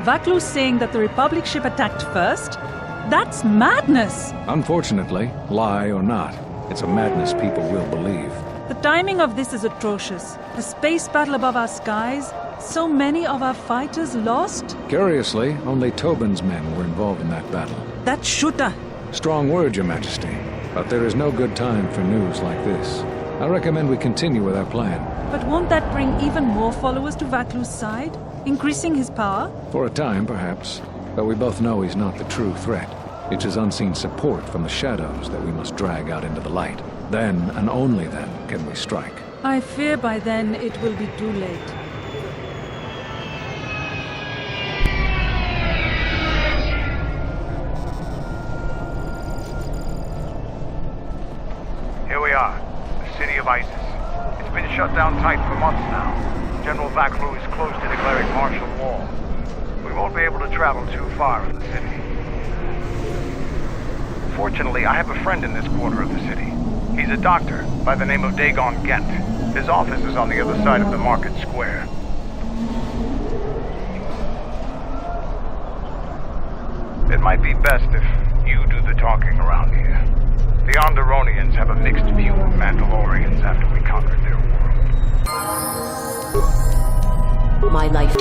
Vaklu's saying that the Republic ship attacked first? That's madness! Unfortunately, lie or not, it's a madness people will believe. The timing of this is atrocious. The space battle above our skies, so many of our fighters lost? Curiously, only Tobin's men were involved in that battle. That shooter! Strong word, Your Majesty. But there is no good time for news like this. I recommend we continue with our plan. But won't that bring even more followers to Vaklu's side? Increasing his power? For a time, perhaps. But we both know he's not the true threat. It's his unseen support from the shadows that we must drag out into the light. Then, and only then, can we strike. I fear by then it will be too late. Here we are, the city of Isis. It's been shut down tight for months now. General Vaklu is close to declaring martial law. We won't be able to travel too far from the city. Fortunately, I have a friend in this quarter of the city. He's a doctor by the name of Dagon Gent. His office is on the other side of the market square. It might be best if you do the talking around here. The Onderonians have a mixed view of Mandalorians after we conquered their world. My life.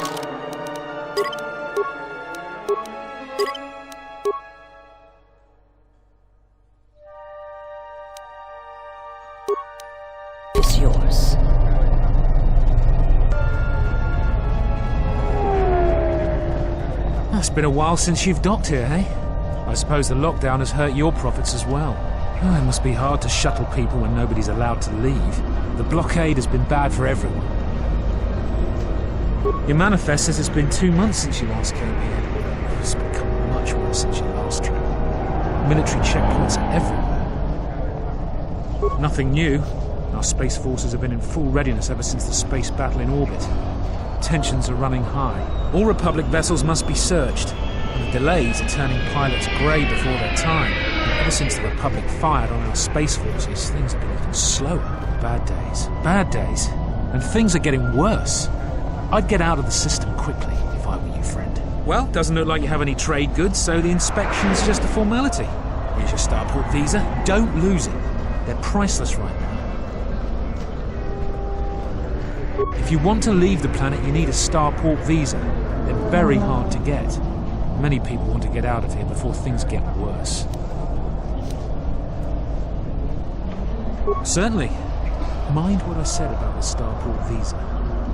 Is yours. It's been a while since you've docked here, eh? I suppose the lockdown has hurt your profits as well. Oh, it must be hard to shuttle people when nobody's allowed to leave. The blockade has been bad for everyone. Your manifest says it's been 2 months since you last came here. It's become much worse since your last trip. Military checkpoints are everywhere. Nothing new. Our space forces have been in full readiness ever since the space battle in orbit. Tensions are running high. All Republic vessels must be searched. And the delays are turning pilots grey before their time. And ever since the Republic fired on our space forces, things have been even slower. Bad days. Bad days. And things are getting worse. I'd get out of the system quickly if I were you, friend. Well, doesn't look like you have any trade goods, so the inspection's just a formality. Here's your starport visa. Don't lose it. They're priceless right now. If you want to leave the planet, you need a starport visa. They're very hard to get. Many people want to get out of here before things get worse. Certainly. Mind what I said about the starport visa.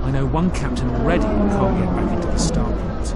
I know one captain already who can't get back into the starport.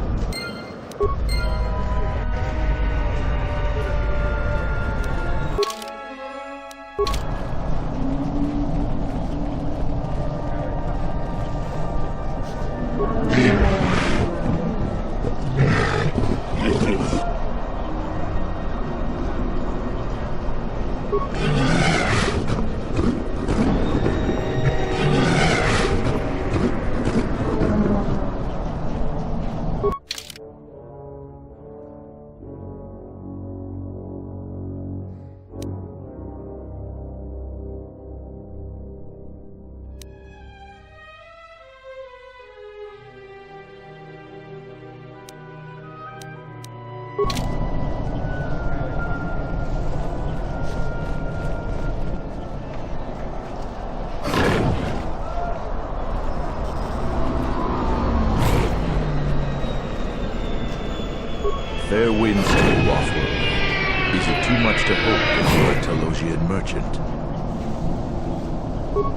Fair winds to you, Offworld. Is it too much to hope that you're a Telosian merchant?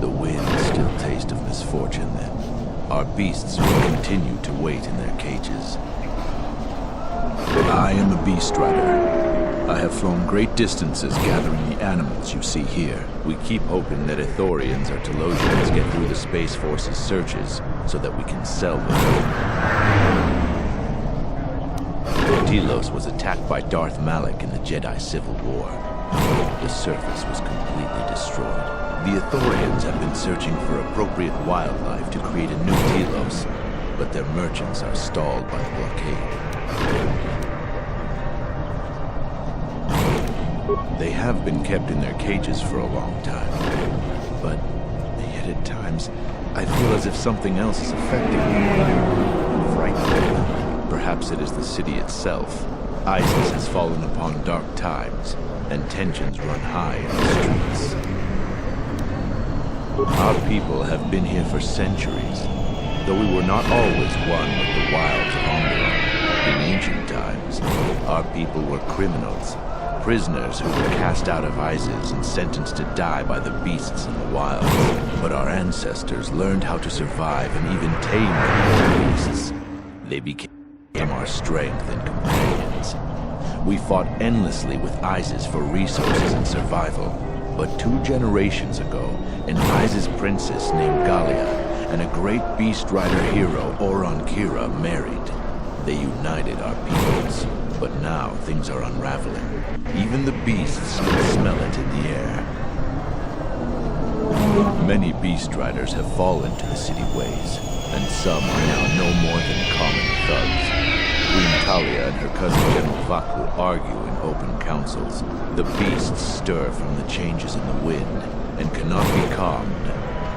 The winds still taste of misfortune, then. Our beasts will continue to wait in their cages. I am a beast rider. I have flown great distances gathering the animals you see here. We keep hoping that Ithorians or Telosians get through the Space Force's searches so that we can sell them. Telos was attacked by Darth Malak in the Jedi Civil War. The surface was completely destroyed. The Ithorians have been searching for appropriate wildlife to create a new Telos, but their merchants are stalled by the blockade. They have been kept in their cages for a long time, but yet at times I feel as if something else is affecting them, frightening them. Perhaps it it is the city itself. ISIS has fallen upon dark times, and tensions run high in the streets. Our people have been here for centuries, though we were not always one with the wilds of Onderon. In ancient times, our people were criminals, prisoners who were cast out of ISIS and sentenced to die by the beasts in the wilds. But our ancestors learned how to survive and even tame the beasts. They became our strength and companions. We fought endlessly with ISIS for resources and survival. But 2 generations ago, an ISIS princess named Galia and a great beast rider hero, Onderon married. They united our peoples. But now things are unraveling. Even the beasts can smell it in the air. Many beast riders have fallen to the city ways, and some are now no more than common thugs. Queen Talia and her cousin General Vaku argue in open councils. The beasts stir from the changes in the wind, and cannot be calmed,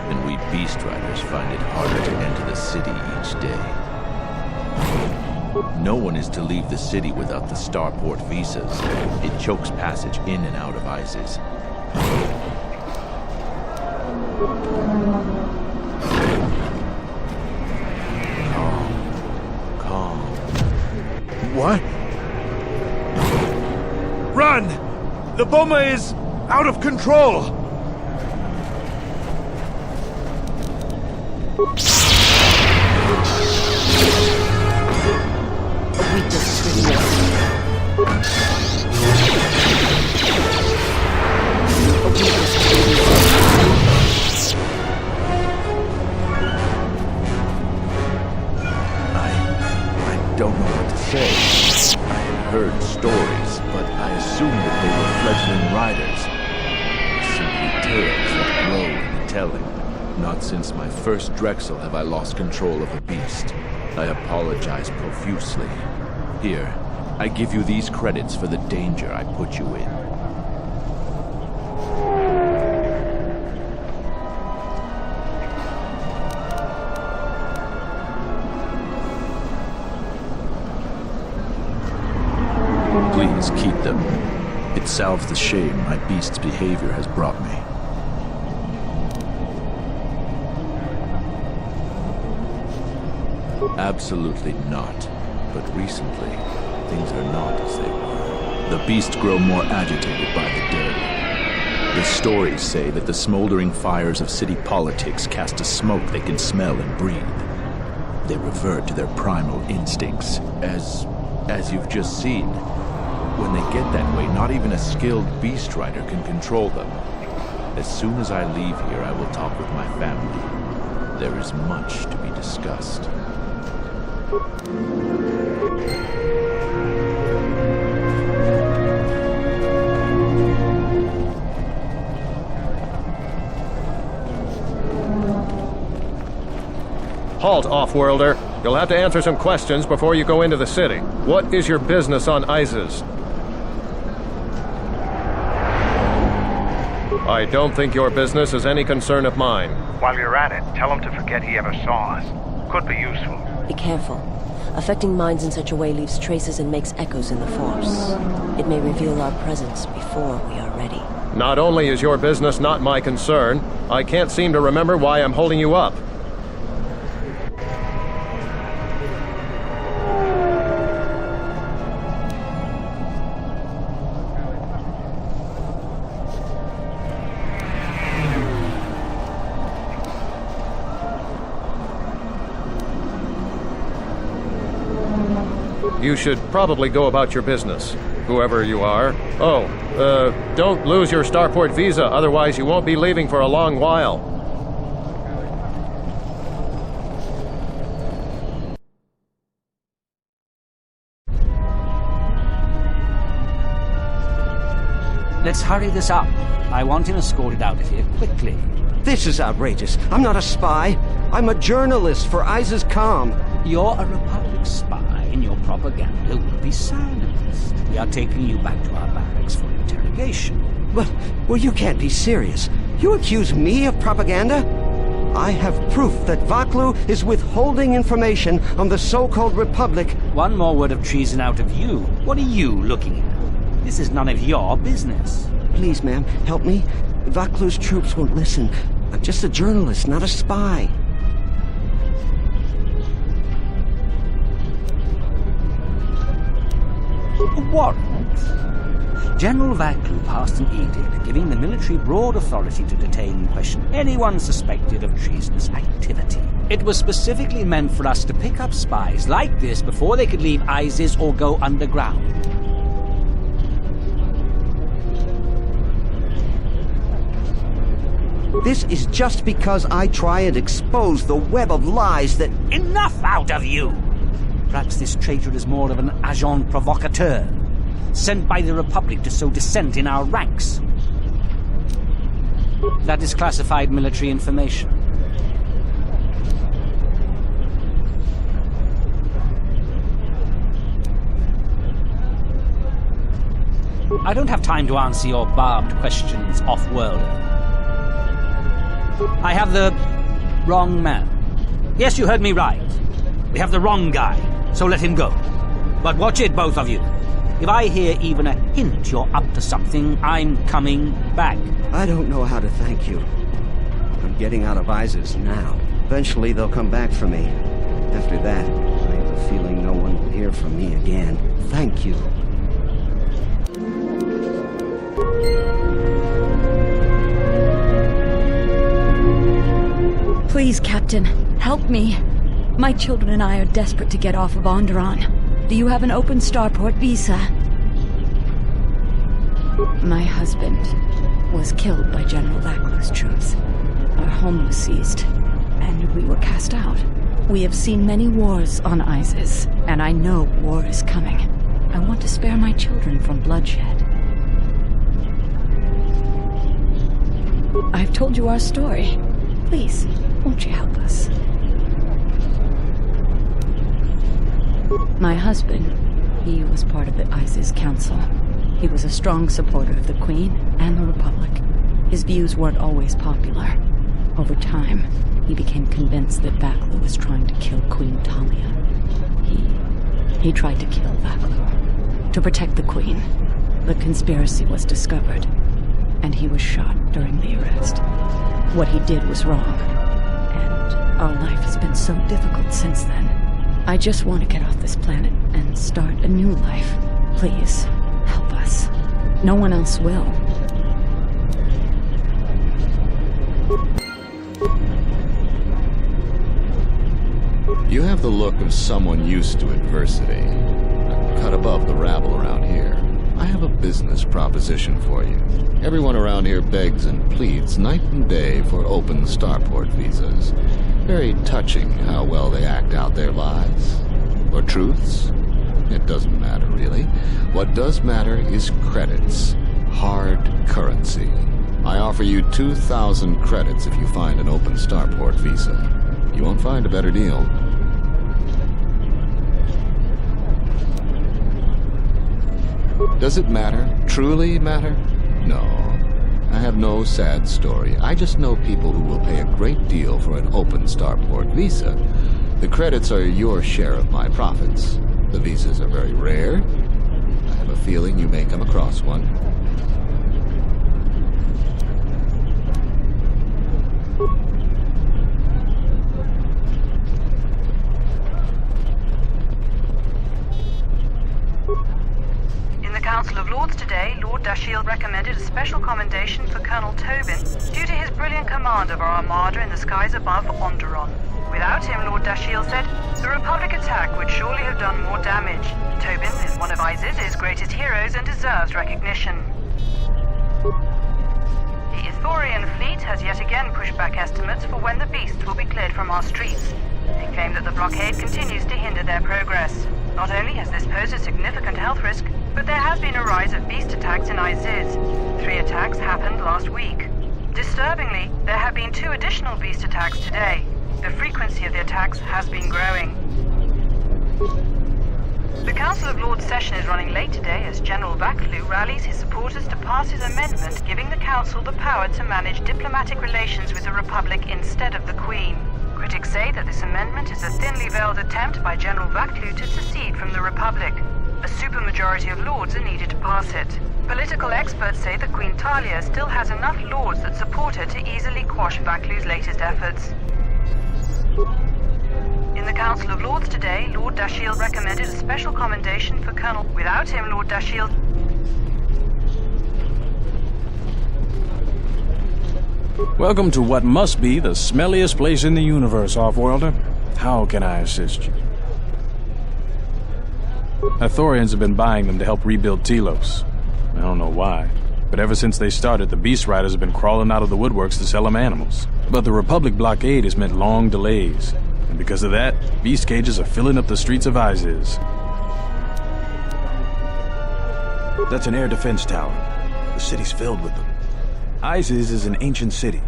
and we beast riders find it harder to enter the city each day. No one is to leave the city without the starport visas. It chokes passage in and out of ISIS. Calm. What? Run! The bomber is out of control! I don't know what to say. I had heard stories, but I assumed that they were fledgling riders. Simply tales that grow in the telling. Not since my first Drexel have I lost control of a beast. I apologize profusely. Here, I give you these credits for the danger I put you in. Please keep them. It salves the shame my beast's behavior has brought me. Absolutely not. But recently, things are not as they were. The beasts grow more agitated by the day. The stories say that the smoldering fires of city politics cast a smoke they can smell and breathe. They revert to their primal instincts, as you've just seen. When they get that way, not even a skilled beast rider can control them. As soon as I leave here, I will talk with my family. There is much to be discussed. Halt, off-worlder. You'll have to answer some questions before you go into the city. What is your business on ISIS? I don't think your business is any concern of mine. While you're at it, tell him to forget he ever saw us. Could be useful. Be careful. Affecting minds in such a way leaves traces and makes echoes in the Force. It may reveal our presence before we are ready. Not only is your business not my concern, I can't seem to remember why I'm holding you up. You should probably go about your business, whoever you are. Oh, don't lose your starport visa, otherwise you won't be leaving for a long while. Let's hurry this up. I want him escorted out of here quickly. This is outrageous. I'm not a spy. I'm a journalist for ISIS Com. You're a Republic spy, and your propaganda will be silenced. We are taking you back to our barracks for interrogation. Well, you can't be serious. You accuse me of propaganda? I have proof that Vaklu is withholding information on the so-called Republic. One more word of treason out of you. What are you looking at? This is none of your business. Please, ma'am, help me. Vaklu's troops won't listen. I'm just a journalist, not a spy. A warrant? General Vaklu passed an edict giving the military broad authority to detain and question anyone suspected of treasonous activity. It was specifically meant for us to pick up spies like this before they could leave ISIS or go underground. This is just because I try and expose the web of lies that... Enough out of you! Perhaps this traitor is more of an agent provocateur, sent by the Republic to sow dissent in our ranks. That is classified military information. I don't have time to answer your barbed questions off-worlder. I have the wrong man. Yes, you heard me right. We have the wrong guy, so let him go. But watch it, both of you. If I hear even a hint you're up to something, I'm coming back. I don't know how to thank you. I'm getting out of ISIS now. Eventually they'll come back for me. After that, I have a feeling no one will hear from me again. Thank you. Please, Captain, help me. My children and I are desperate to get off of Onderon. Do you have an open starport visa? My husband was killed by General Vaklu's troops. Our home was seized, and we were cast out. We have seen many wars on ISIS, and I know war is coming. I want to spare my children from bloodshed. I've told you our story. Please, won't you help us? My husband, he was part of the ISIS Council. He was a strong supporter of the Queen and the Republic. His views weren't always popular. Over time, he became convinced that Vaklu was trying to kill Queen Talia. He tried to kill Vaklu. To protect the Queen, the conspiracy was discovered, and he was shot during the arrest. What he did was wrong, and our life has been so difficult since then. I just want to get off this planet and start a new life. Please, help us. No one else will. You have the look of someone used to adversity. A cut above the rabble around here. I have a business proposition for you. Everyone around here begs and pleads night and day for open starport visas. Very touching how well they act out their lies. Or truths. It doesn't matter, really. What does matter is credits. Hard currency. I offer you 2,000 credits if you find an open starport visa. You won't find a better deal. Does it matter? Truly matter? No. I have no sad story. I just know people who will pay a great deal for an open starport visa. The credits are your share of my profits. The visas are very rare. I have a feeling you may come across one. Council of Lords today, Lord Dashiell recommended a special commendation for Colonel Tobin due to his brilliant command of our armada in the skies above Onderon. Without him, Lord Dashiell said, the Republic attack would surely have done more damage. Tobin is one of ISIS's greatest heroes and deserves recognition. The Ithorian fleet has yet again pushed back estimates for when the beasts will be cleared from our streets. They claim that the blockade continues to hinder their progress. Not only has this posed a significant health risk, but there has been a rise of beast attacks in ISIS. 3 attacks happened last week. Disturbingly, there have been 2 additional beast attacks today. The frequency of the attacks has been growing. The Council of Lords session is running late today as General Vaklu rallies his supporters to pass his amendment giving the Council the power to manage diplomatic relations with the Republic instead of the Queen. Critics say that this amendment is a thinly veiled attempt by General Vaklu to secede from the Republic. A supermajority of Lords are needed to pass it. Political experts say that Queen Talia still has enough Lords that support her to easily quash Vaklu's latest efforts. In the Council of Lords today, Lord Dashiell recommended a special commendation for Colonel. Without him, Lord Dashiell... Welcome to what must be the smelliest place in the universe, Offworlder. How can I assist you? Ithorians have been buying them to help rebuild Telos. I don't know why, but ever since they started, the Beast Riders have been crawling out of the woodworks to sell them animals. But the Republic blockade has meant long delays, and because of that, beast cages are filling up the streets of Isis. That's an air defense tower. The city's filled with them. Isis is an ancient city,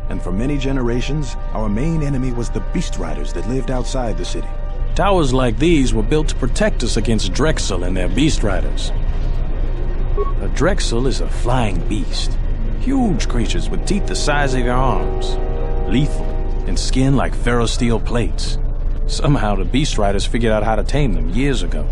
and for many generations, our main enemy was the Beast Riders that lived outside the city. Towers like these were built to protect us against Drexel and their Beast Riders. A Drexel is a flying beast. Huge creatures with teeth the size of your arms. Lethal, and skin like ferrosteel plates. Somehow the Beast Riders figured out how to tame them years ago.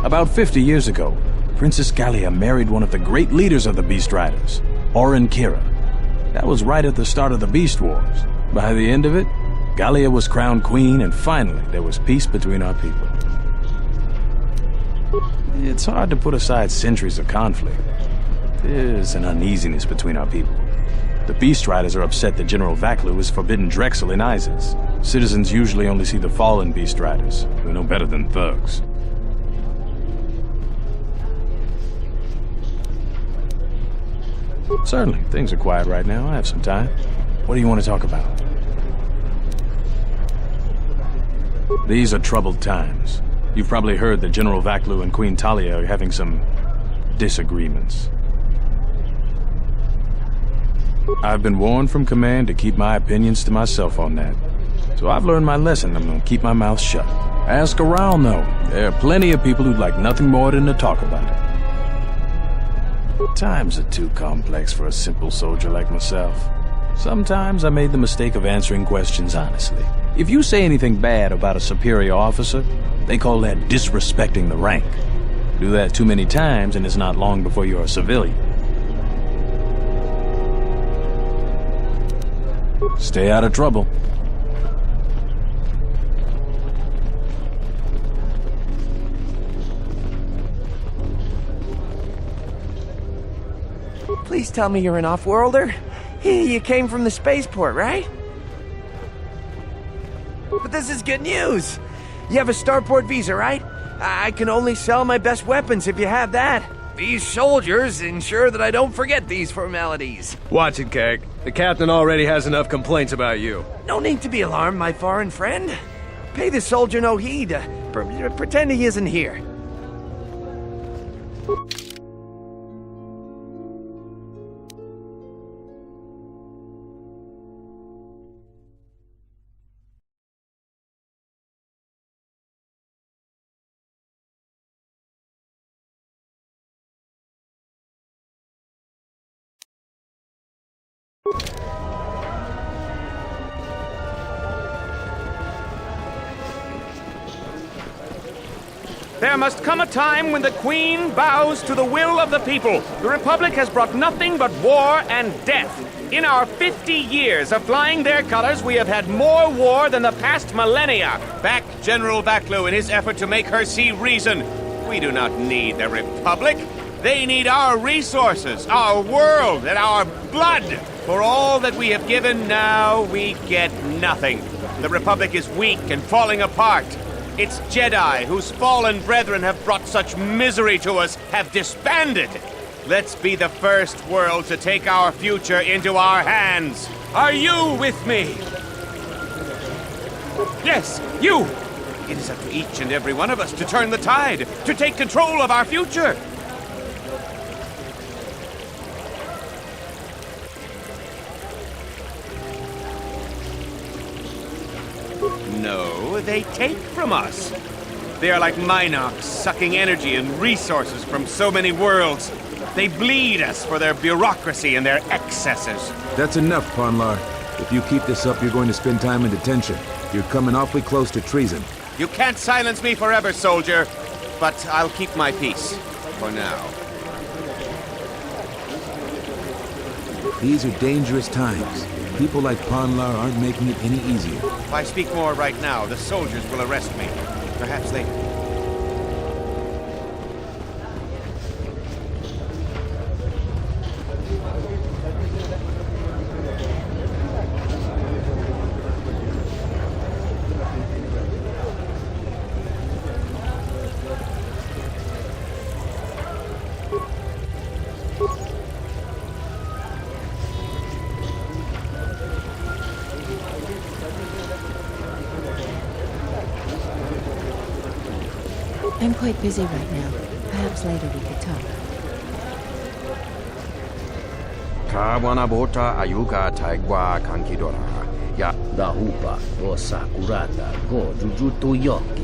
About 50 years ago, Princess Gallia married one of the great leaders of the Beast Riders, Orin Kira. That was right at the start of the Beast Wars. By the end of it, Gallia was crowned queen, and finally there was peace between our people. It's hard to put aside centuries of conflict. There's an uneasiness between our people. The Beast Riders are upset that General Vaklu has forbidden Drexel in Isis. Citizens usually only see the fallen Beast Riders, who are no better than thugs. Certainly, things are quiet right now. I have some time. What do you want to talk about? These are troubled times. You've probably heard that General Vaklu and Queen Talia are having some disagreements. I've been warned from command to keep my opinions to myself on that. So I've learned my lesson. I'm gonna keep my mouth shut. Ask around, though. There are plenty of people who'd like nothing more than to talk about it. Times are too complex for a simple soldier like myself. Sometimes I made the mistake of answering questions honestly. If you say anything bad about a superior officer, they call that disrespecting the rank. Do that too many times and it's not long before you're a civilian. Stay out of trouble. Please tell me you're an off-worlder. You came from the spaceport, right? But this is good news. You have a starport visa, right? I can only sell my best weapons if you have that. These soldiers ensure that I don't forget these formalities. Watch it, Keg. The captain already has enough complaints about you. No need to be alarmed, my foreign friend. Pay the soldier no heed. Pretend he isn't here. There must come a time when the Queen bows to the will of the people. The Republic has brought nothing but war and death. In our 50 years of flying their colors, we have had more war than the past millennia. Back General Vaklu in his effort to make her see reason. We do not need the Republic. They need our resources, our world, and our blood. For all that we have given, now we get nothing. The Republic is weak and falling apart. Its Jedi, whose fallen brethren have brought such misery to us, have disbanded. Let's be the first world to take our future into our hands. Are you with me? Yes, you! It is up to each and every one of us to turn the tide, to take control of our future. No, they take from us. They are like Minox, sucking energy and resources from so many worlds. They bleed us for their bureaucracy and their excesses. That's enough, Ponlar. If you keep this up, you're going to spend time in detention. You're coming awfully close to treason. You can't silence me forever, soldier. But I'll keep my peace. For now. These are dangerous times. People like Ponlar aren't making it any easier. If I speak more right now, the soldiers will arrest me. Perhaps they... I'm quite busy right now. Perhaps later we could talk. Kawanabota ayuka taigwa kankidora. Ya Dahupa go sakurata go jujuto yoke.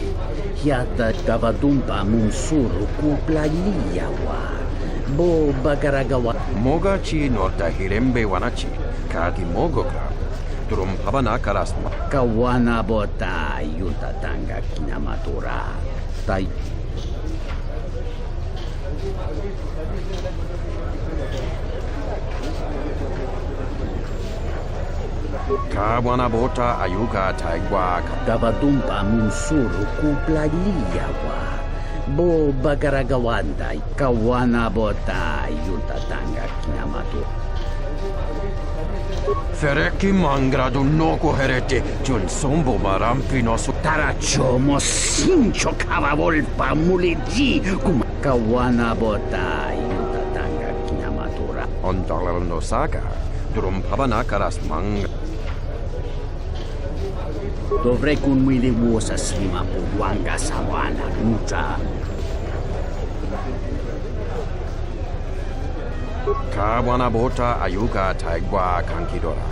Hiata davadumpa munsuru kupla liyawa. Bo bagaragawa. Mogachi no tahirembe wanachi. Kati mogoka. Turum pabana karasma. Kawanabota yutatanga kinamatura. Tai Kawanabota ayuka taigwa davadumpa munsuru kupla liyawa. Bo bagaragawanda kawanabota yutatanga kinamatura. Fereki mangradu noko herete jun sombo marampino su Tarachomo sincho kavavolpa muleji kuma kawanabota yutatanga kinamatura. Ondalarno saga. Turum pabana karas mang. Dovrei conmuile uosa slima puwanga sawana nucha. Kawanabota ayuka taigwa kankidora.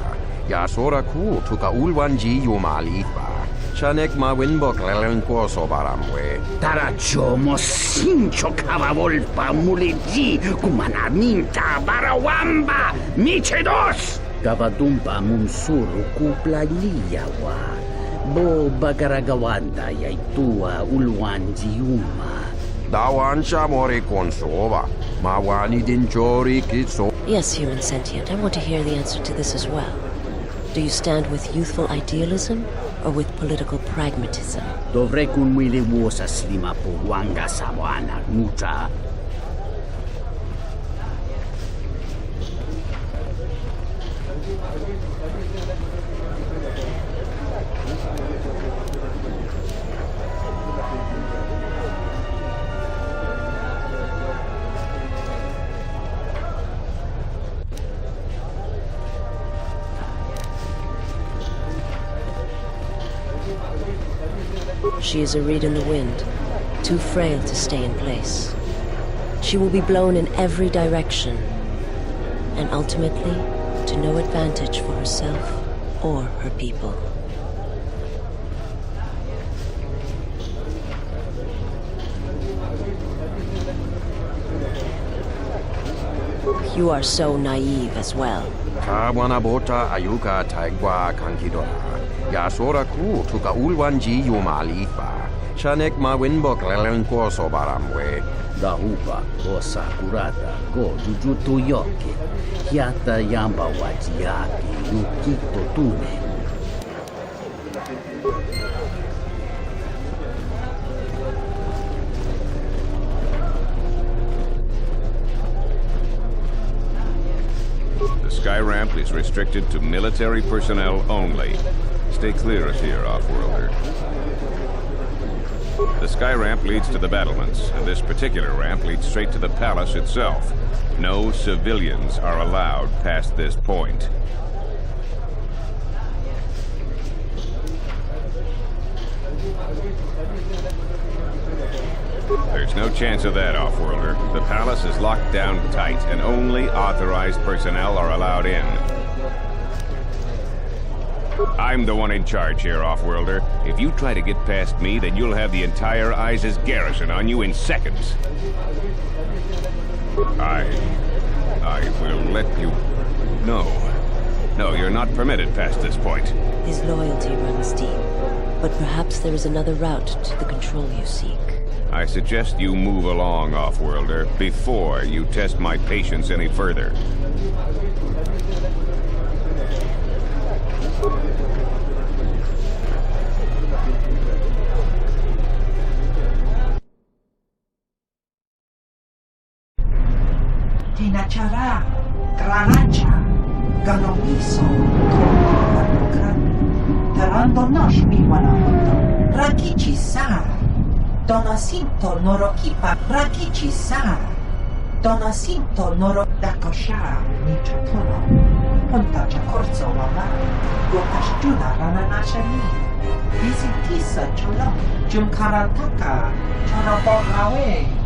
Yasora ku tuka ulwanji yumalifa. Chanek ma winbok lelenko sobaramwe. Tarachomo sincho kavavolpa muleji kumanaminta barawamba michedos. Gavadumpa munsuru kupla liyawa. Bo bagaragawanda yaitua ulwanji yuma. Dawan shamori konsova. Mawani dinchori kitso. Yes, human sentient. I want to hear the answer to this as well. Do you stand with youthful idealism or with political pragmatism? Dovrei conmuile uosa slima puwanga sawana nucha. She is a reed in the wind, too frail to stay in place. She will be blown in every direction, and ultimately to no advantage for herself or her people. You are so naive as well. Kawanabota ayuka taigwa kankidora. Yasora ku tuka ulwanji yumalifa. Chanek ma winbok lelenko sobaramwe. Dahupa go sakurata go jujuto yoke. Hiata yamba wajiaki yukito tune. The sky ramp is restricted to military personnel only. Stay clear of here, Offworlder. The sky ramp leads to the battlements, and this particular ramp leads straight to the palace itself. No civilians are allowed past this point. There's no chance of that, Offworlder. The palace is locked down tight, and only authorized personnel are allowed in. I'm the one in charge here, Offworlder. If you try to get past me, then you'll have the entire ISIS garrison on you in seconds. I will let you... No. No, you're not permitted past this point. His loyalty runs deep, but perhaps there is another route to the control you seek. I suggest you move along, Offworlder, before you test my patience any further. Tinacara, Granacha, Galomiso, Terando Noshmi Wanahoto, Rakichi Sara, Donasinto Norokipa, Rakichi Sara, Donasinto Norodakosha, Nichotoro, Punta Chakorzo Wama, Gokashtuda Rananashani, Visitisa Cholo, Jumkarataka, Chonoborawe.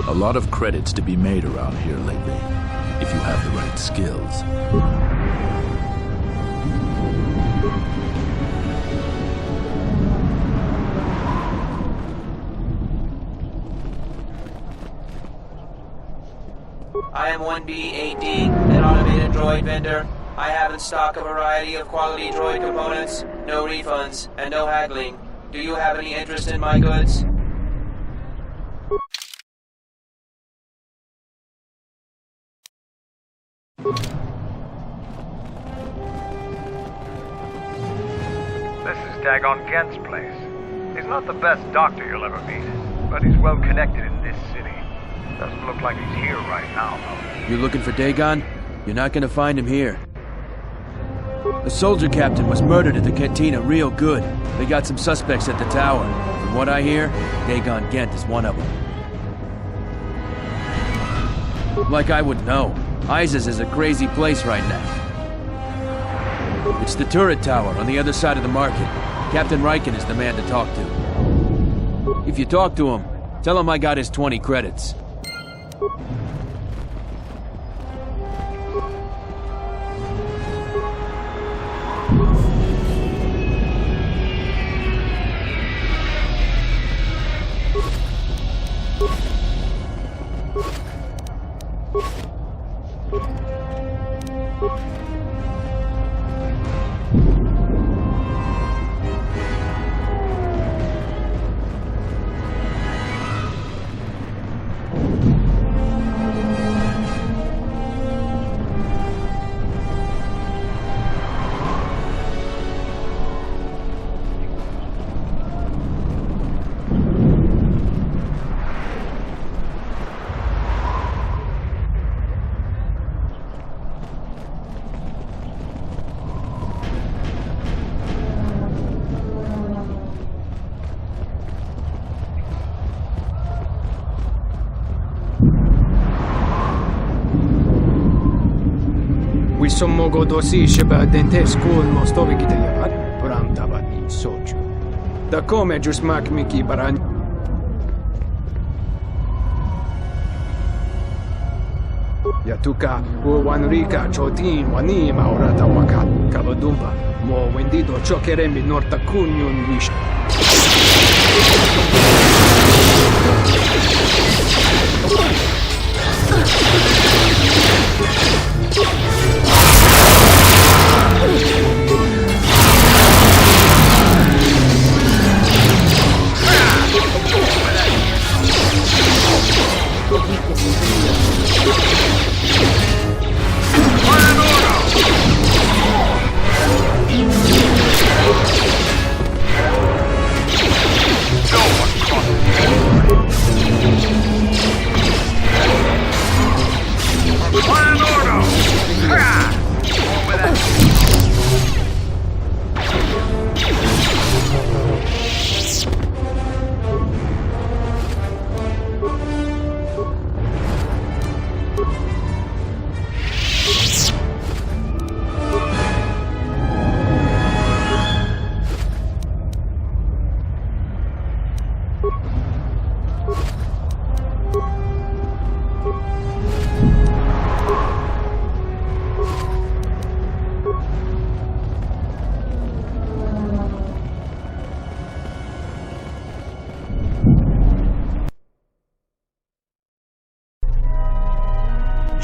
A lot of credits to be made around here lately, if you have the right skills. I am 1B8D, an automated droid vendor. I have in stock a variety of quality droid components, no refunds, and no haggling. Do you have any interest in my goods? This is Dagon Gent's place. He's not the best doctor you'll ever meet, but he's well connected in this city. Doesn't look like he's here right now, though. You're looking for Dagon? You're not gonna find him here. A soldier captain was murdered at the cantina real good. They got some suspects at the tower. From what I hear, Dagon Gent is one of them. Like I would know. ISIS is a crazy place right now. It's the turret tower on the other side of the market. Captain Riken is the man to talk to. If you talk to him, tell him I got his 20 credits. Sommo godosi sheba dente school mostovi gite yabar puram tabat in soju. Da come jusmak miki baran. Yatuka wanrika chotin wani maurata wakat kalodumba mo wendido chokeremi norta kunyun wish.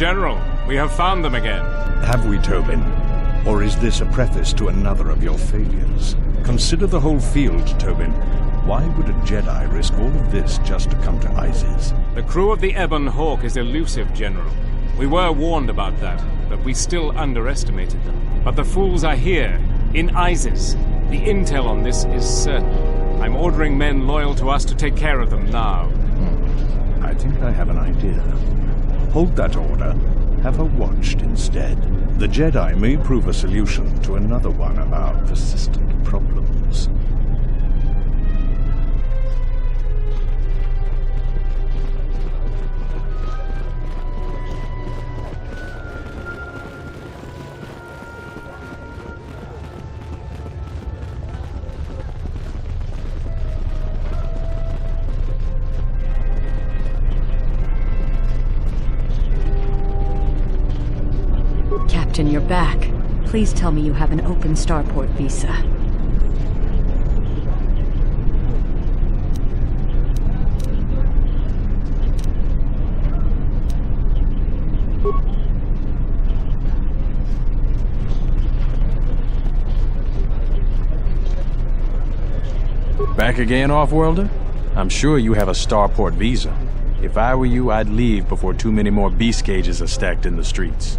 General, we have found them again. Have we, Tobin? Or is this a preface to another of your failures? Consider the whole field, Tobin. Why would a Jedi risk all of this just to come to Isis? The crew of the Ebon Hawk is elusive, General. We were warned about that, but we still underestimated them. But the fools are here, in Isis. The intel on this is certain. I'm ordering men loyal to us to take care of them now. I think I have an idea. Hold that order. Have her watched instead. The Jedi may prove a solution to another one of our persistent problems. Captain, you're back. Please tell me you have an open starport visa. Back again, Off-Worlder? I'm sure you have a starport visa. If I were you, I'd leave before too many more beast cages are stacked in the streets.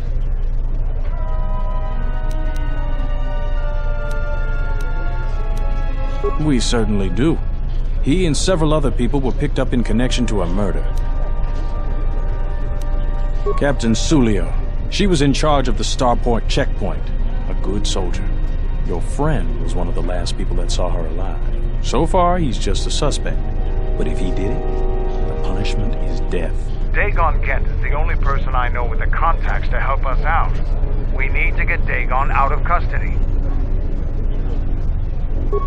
We certainly do. He and several other people were picked up in connection to a murder. Captain Sulio. She was in charge of the starport checkpoint. A good soldier. Your friend was one of the last people that saw her alive. So far, he's just a suspect. But if he did it, the punishment is death. Dagon Gent is the only person I know with the contacts to help us out. We need to get Dagon out of custody.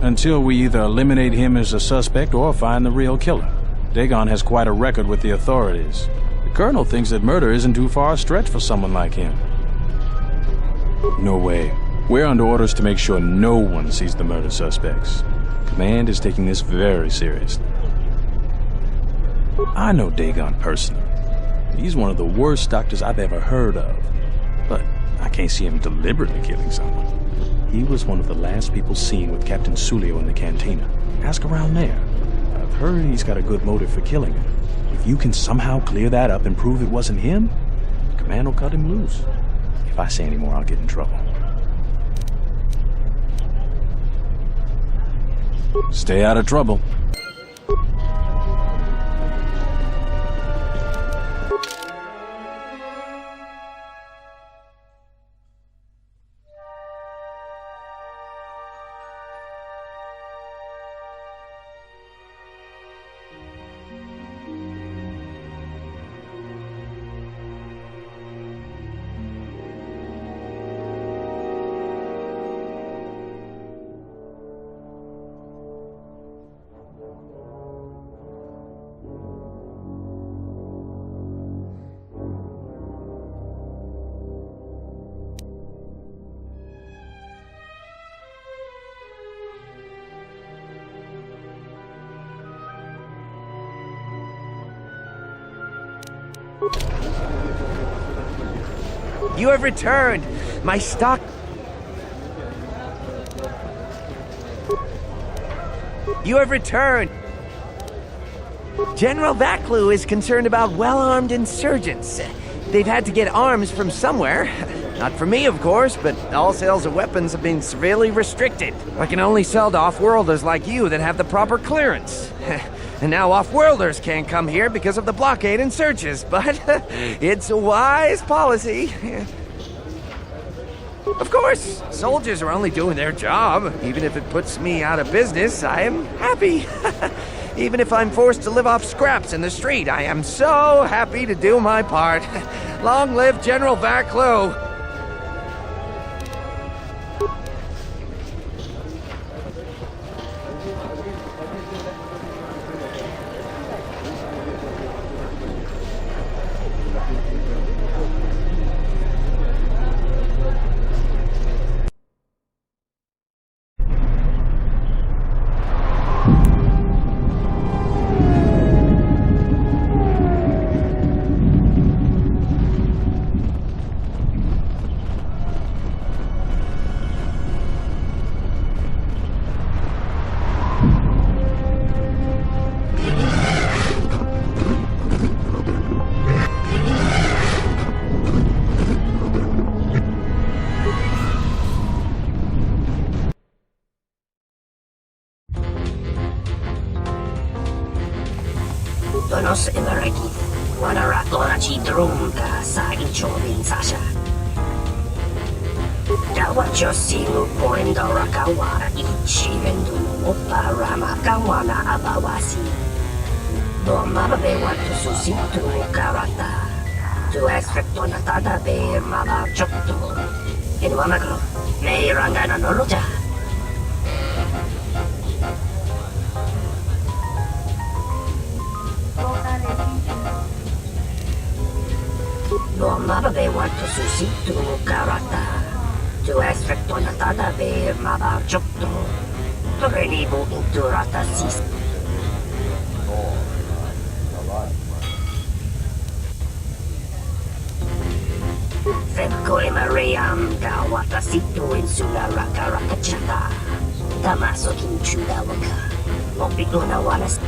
Until we either eliminate him as a suspect or find the real killer. Dagon has quite a record with the authorities. The Colonel thinks that murder isn't too far a stretch for someone like him. No way. We're under orders to make sure no one sees the murder suspects. Command is taking this very seriously. I know Dagon personally. He's one of the worst doctors I've ever heard of. But I can't see him deliberately killing someone. He was one of the last people seen with Captain Sulio in the cantina. Ask around there. I've heard he's got a good motive for killing him. If you can somehow clear that up and prove it wasn't him, Command will cut him loose. If I say any more, I'll get in trouble. Stay out of trouble. You have returned! My stock... You have returned! General Vaklu is concerned about well-armed insurgents. They've had to get arms from somewhere. Not from me, of course, but all sales of weapons have been severely restricted. I can only sell to off-worlders like you that have the proper clearance. And now off-worlders can't come here because of the blockade and searches, but it's a wise policy. Of course, soldiers are only doing their job. Even if it puts me out of business, I am happy. Even if I'm forced to live off scraps in the street, I am so happy to do my part. Long live General Vaklu! Tonos Imereki, Wanaratonachi Drunga sa Ichobin Sasha. Dawacho Simu Poindora Kawana Ichivendu Opa Rama Kawana Abawasi. Domaba be want to susitu karata. To aspect on a tada be maba chokto. In Wamagro, may rangana noroja. Domaba be want to susitu karata. To aspect on a tada be maba chokto. To relibu into rata sis. Femkoi Mariam Gawata Situ Insula Raka Rakachata Tamaso Kinchuda Waka Mopiguna Wallace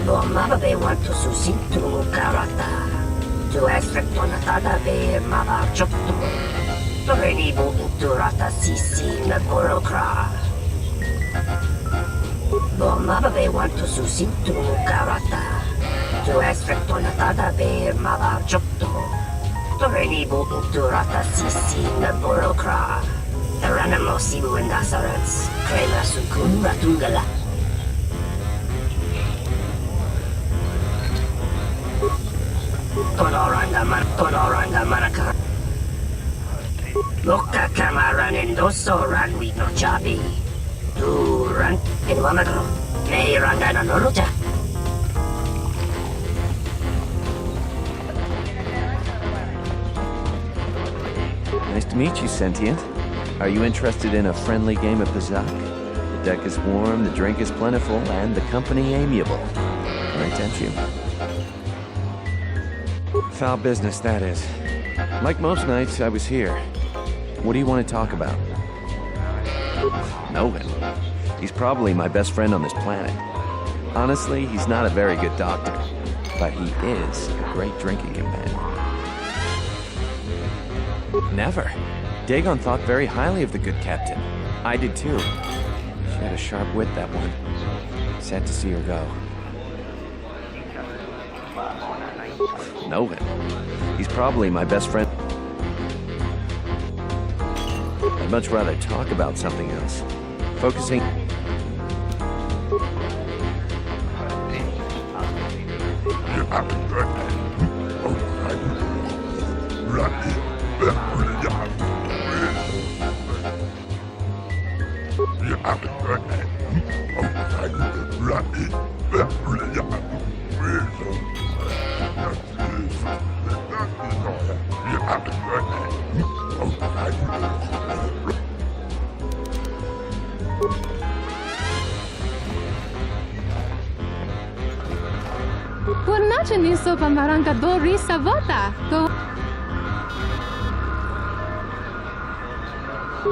No Mababe want to Susitu Karata To aspect on a Tada Be Maba Chokto To Relibu into Rata Sisi Naborokra No Mababe want to Susitu Karata To aspect on a tada be maba chokto. To relibu into rata sisi na borokra. Taranamo sibu and asarats. Krema sukun ratungala. Tonoranga manaka. Loka kamaran endoso ranwi no chabi. Duran in wamagro. May rangana noruja. Nice to meet you, Sentient. Are you interested in a friendly game of Bazak? The deck is warm, the drink is plentiful, and the company amiable. Right, don't you? Foul business, that is. Like most nights, I was here. What do you want to talk about? Know him. He's probably my best friend on this planet. Honestly, he's not a very good doctor, but he is a great drinking companion. Never. Dagon thought very highly of the good captain. I did too. She had a sharp wit, that one. Sad to see her go. Know him. He's probably my best friend. I'd much rather talk about something else. Focusing... Purnace nisso pamaranga dori savota. Go.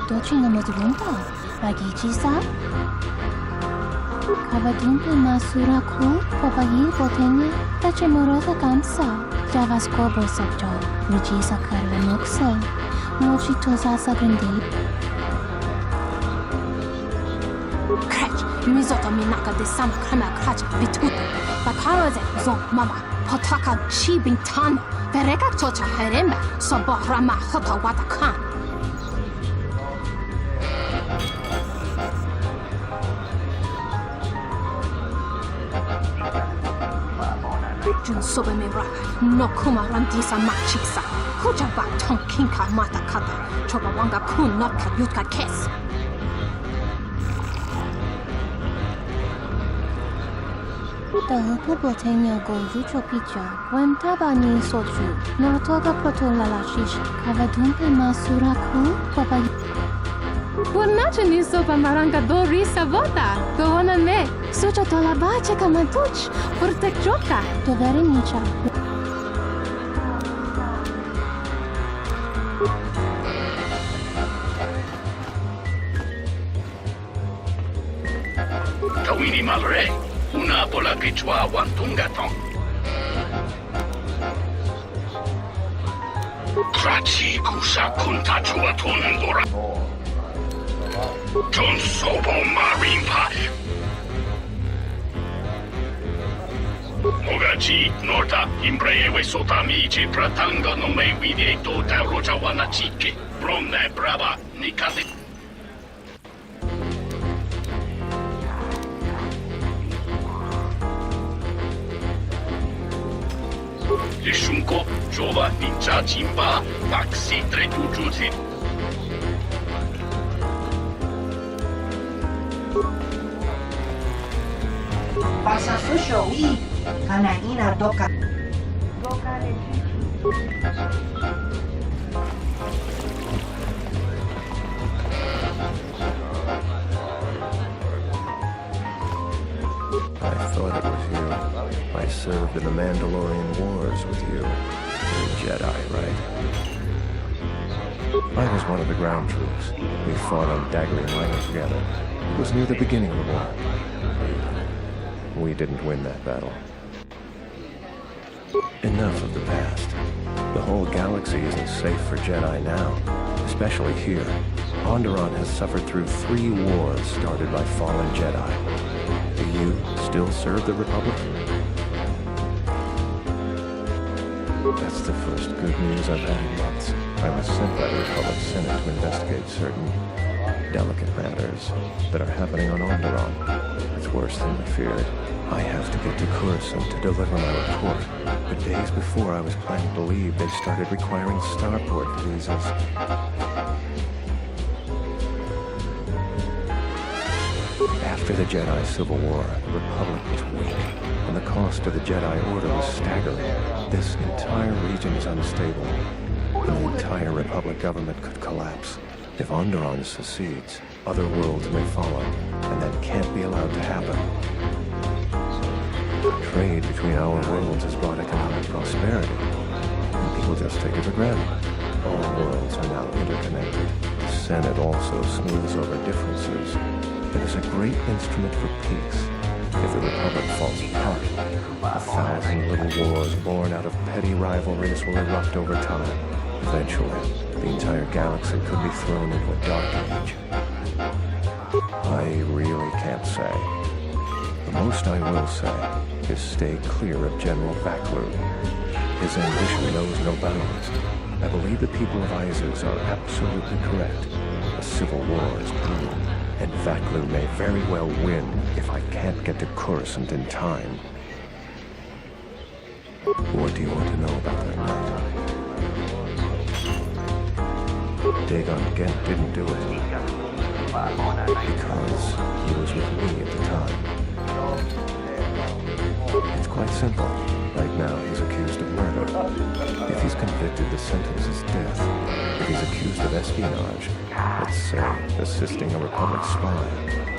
Dochino modrunta. Ragichisa. Kavadumpe masura ku popayi botenya tache morosa kamsa. Javas kobo sabjo. Rujisa karva nokse. Mochi tosa sagrindi. Krach, mizoto minaka de sam krama krach vituto. Bakaraze zon mama potaka shibing tan. Vereka chocha heremba soborama hota watakan. Jun sobe me raka no kuma randisa machisa. Kuja ba tong kinka mata kata. Choba wanga kun notka yutka kes. The Pubotenia go Jucho Picha, when Tabani Soju, Norotoga Proto Lalashish, Kavadumpe Masuraku, Papa. Purnace nisso pamaranga dori savota. Go on a me. Sucha Tolabache Kamatuch, Purtechoka. To very nicha. Tawini Malre. Una pola Quichua Wantungatong. Krachi Kusa Kunta Chuatundora. John Sobo Marine Pie. Wanachi, Norta, Imbreve Sotamici, Pratanga no me vide tota Roja Wanachike, Bromne Brava, Nikati. Shunko, Jova, Ninja Chimba, Taxi, Tretujuzi. Pasa susho I, Kanaina Doka. I thought it was you. I served in the Mandalorian Wars with you. You're a Jedi, right? I was one of the ground troops. We fought on Daggery Minor together. It was near the beginning of the war. We didn't win that battle. Enough of the past. The whole galaxy isn't safe for Jedi now, especially here. Onderon has suffered through 3 wars started by fallen Jedi. Do you still serve the Republic? That's the first good news I've had in months. I was sent by the Republic Senate to investigate certain delicate matters that are happening on Onderon. It's worse than we feared. I have to get to Coruscant to deliver my report. But days before I was planning to leave, they started requiring starport visas. After the Jedi Civil War, the Republic was weak, and the cost of the Jedi Order was staggering. This entire region is unstable, and the entire Republic government could collapse. If Onderon secedes, other worlds may follow, and that can't be allowed to happen. Trade between our worlds has brought economic prosperity, and people just take it for granted. All worlds are now interconnected. The Senate also smooths over differences. It is a great instrument for peace. If the Republic falls apart, 1,000 little wars born out of petty rivalries will erupt over time. Eventually, the entire galaxy could be thrown into a dark age. I really can't say. The most I will say is stay clear of General Vaklu. His ambition knows no bounds. I believe the people of Isis are absolutely correct. A civil war is brewing, and Vaklu may very well win if I can't get to Coruscant in time. What do you want to know about that night? Dagon Gent didn't do it. Because he was with me at the time. It's quite simple. Right now, he's accused of murder. If he's convicted, the sentence is death. If he's accused of espionage, let's say assisting a Republic spy,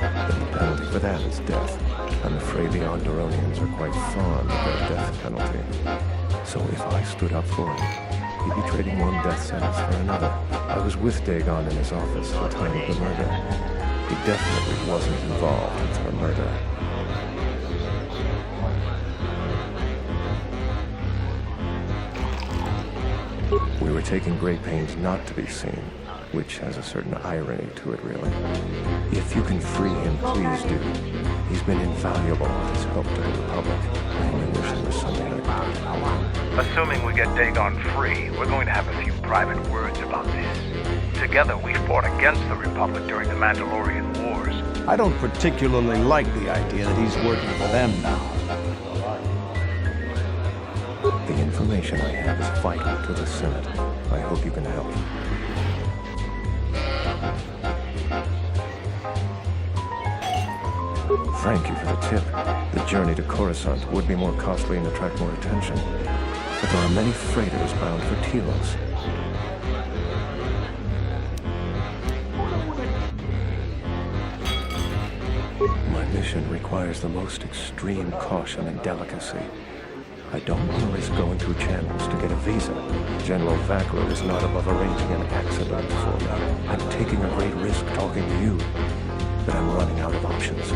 then the penalty for that is death. I'm afraid the Onderonians are quite fond of their death penalty. So if I stood up for him, he'd be trading one death sentence for another. I was with Dagon in his office at the time of the murder. He definitely wasn't involved with her murder. We were taking great pains not to be seen, which has a certain irony to it, really. If you can free him, please do. He's been invaluable with his help to the Republic. I only wish there was something I could do. Assuming we get Dagon free, we're going to have a few private words about this. Together, we fought against the Republic during the Mandalorian Wars. I don't particularly like the idea that he's working for them now. The information I have is vital to the Senate. I hope you can help. Thank you for the tip. The journey to Coruscant would be more costly and attract more attention. But there are many freighters bound for Telos. My mission requires the most extreme caution and delicacy. I don't want to risk going through channels to get a visa. General Vaklu is not above arranging an accident for me. I'm taking a great risk talking to you, but I'm running out of options.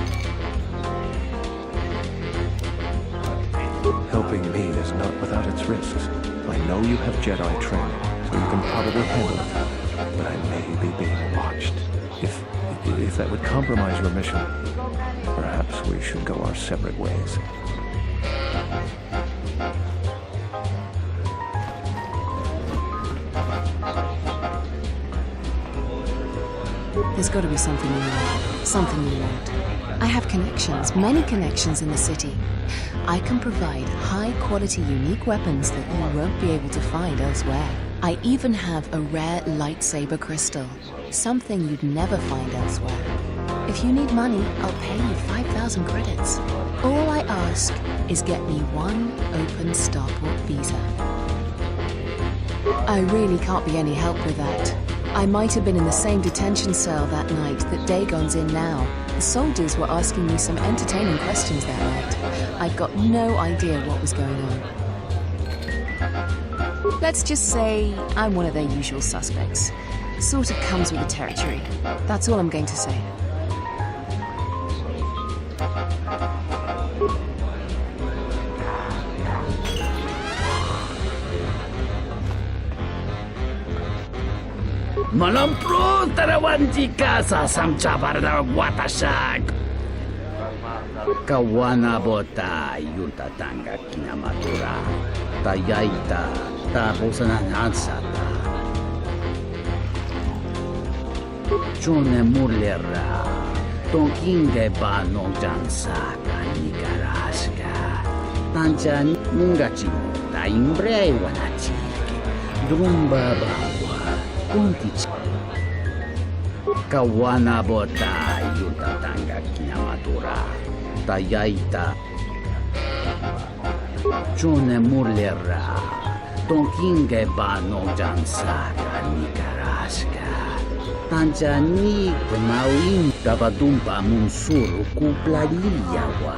Helping me is not without its risks. I know you have Jedi training, so you can probably handle it. But I may be being watched. If that would compromise your mission, perhaps we should go our separate ways. There's got to be something you want. Something you want. I have connections, many connections in the city. I can provide high-quality, unique weapons that you won't be able to find elsewhere. I even have a rare lightsaber crystal, something you'd never find elsewhere. If you need money, I'll pay you 5,000 credits. All I ask is get me one open starport visa. I really can't be any help with that. I might have been in the same detention cell that night that Dagon's in now. The soldiers were asking me some entertaining questions that night. I've got no idea what was going on. Let's just say I'm one of their usual suspects. Sort of comes with the territory. That's all I'm going to say. Malampro tarawanjika sa samchabarda watashak. Kawana bota yutatanga kinamatura. Tayaita taposananansata. Chone murlera. Tonkinge ba no jansaka nikaraska. Tanchan mungachimo ta imbre wanachi. Drumba bawa. Kuntichi. Kawana bota yutatanga kinamatura. Tayaita. Chone murlera. Tonkinge ba no jansaka nikaraska. Tanjani mauin davadumpa munsuru kuplaliyawa.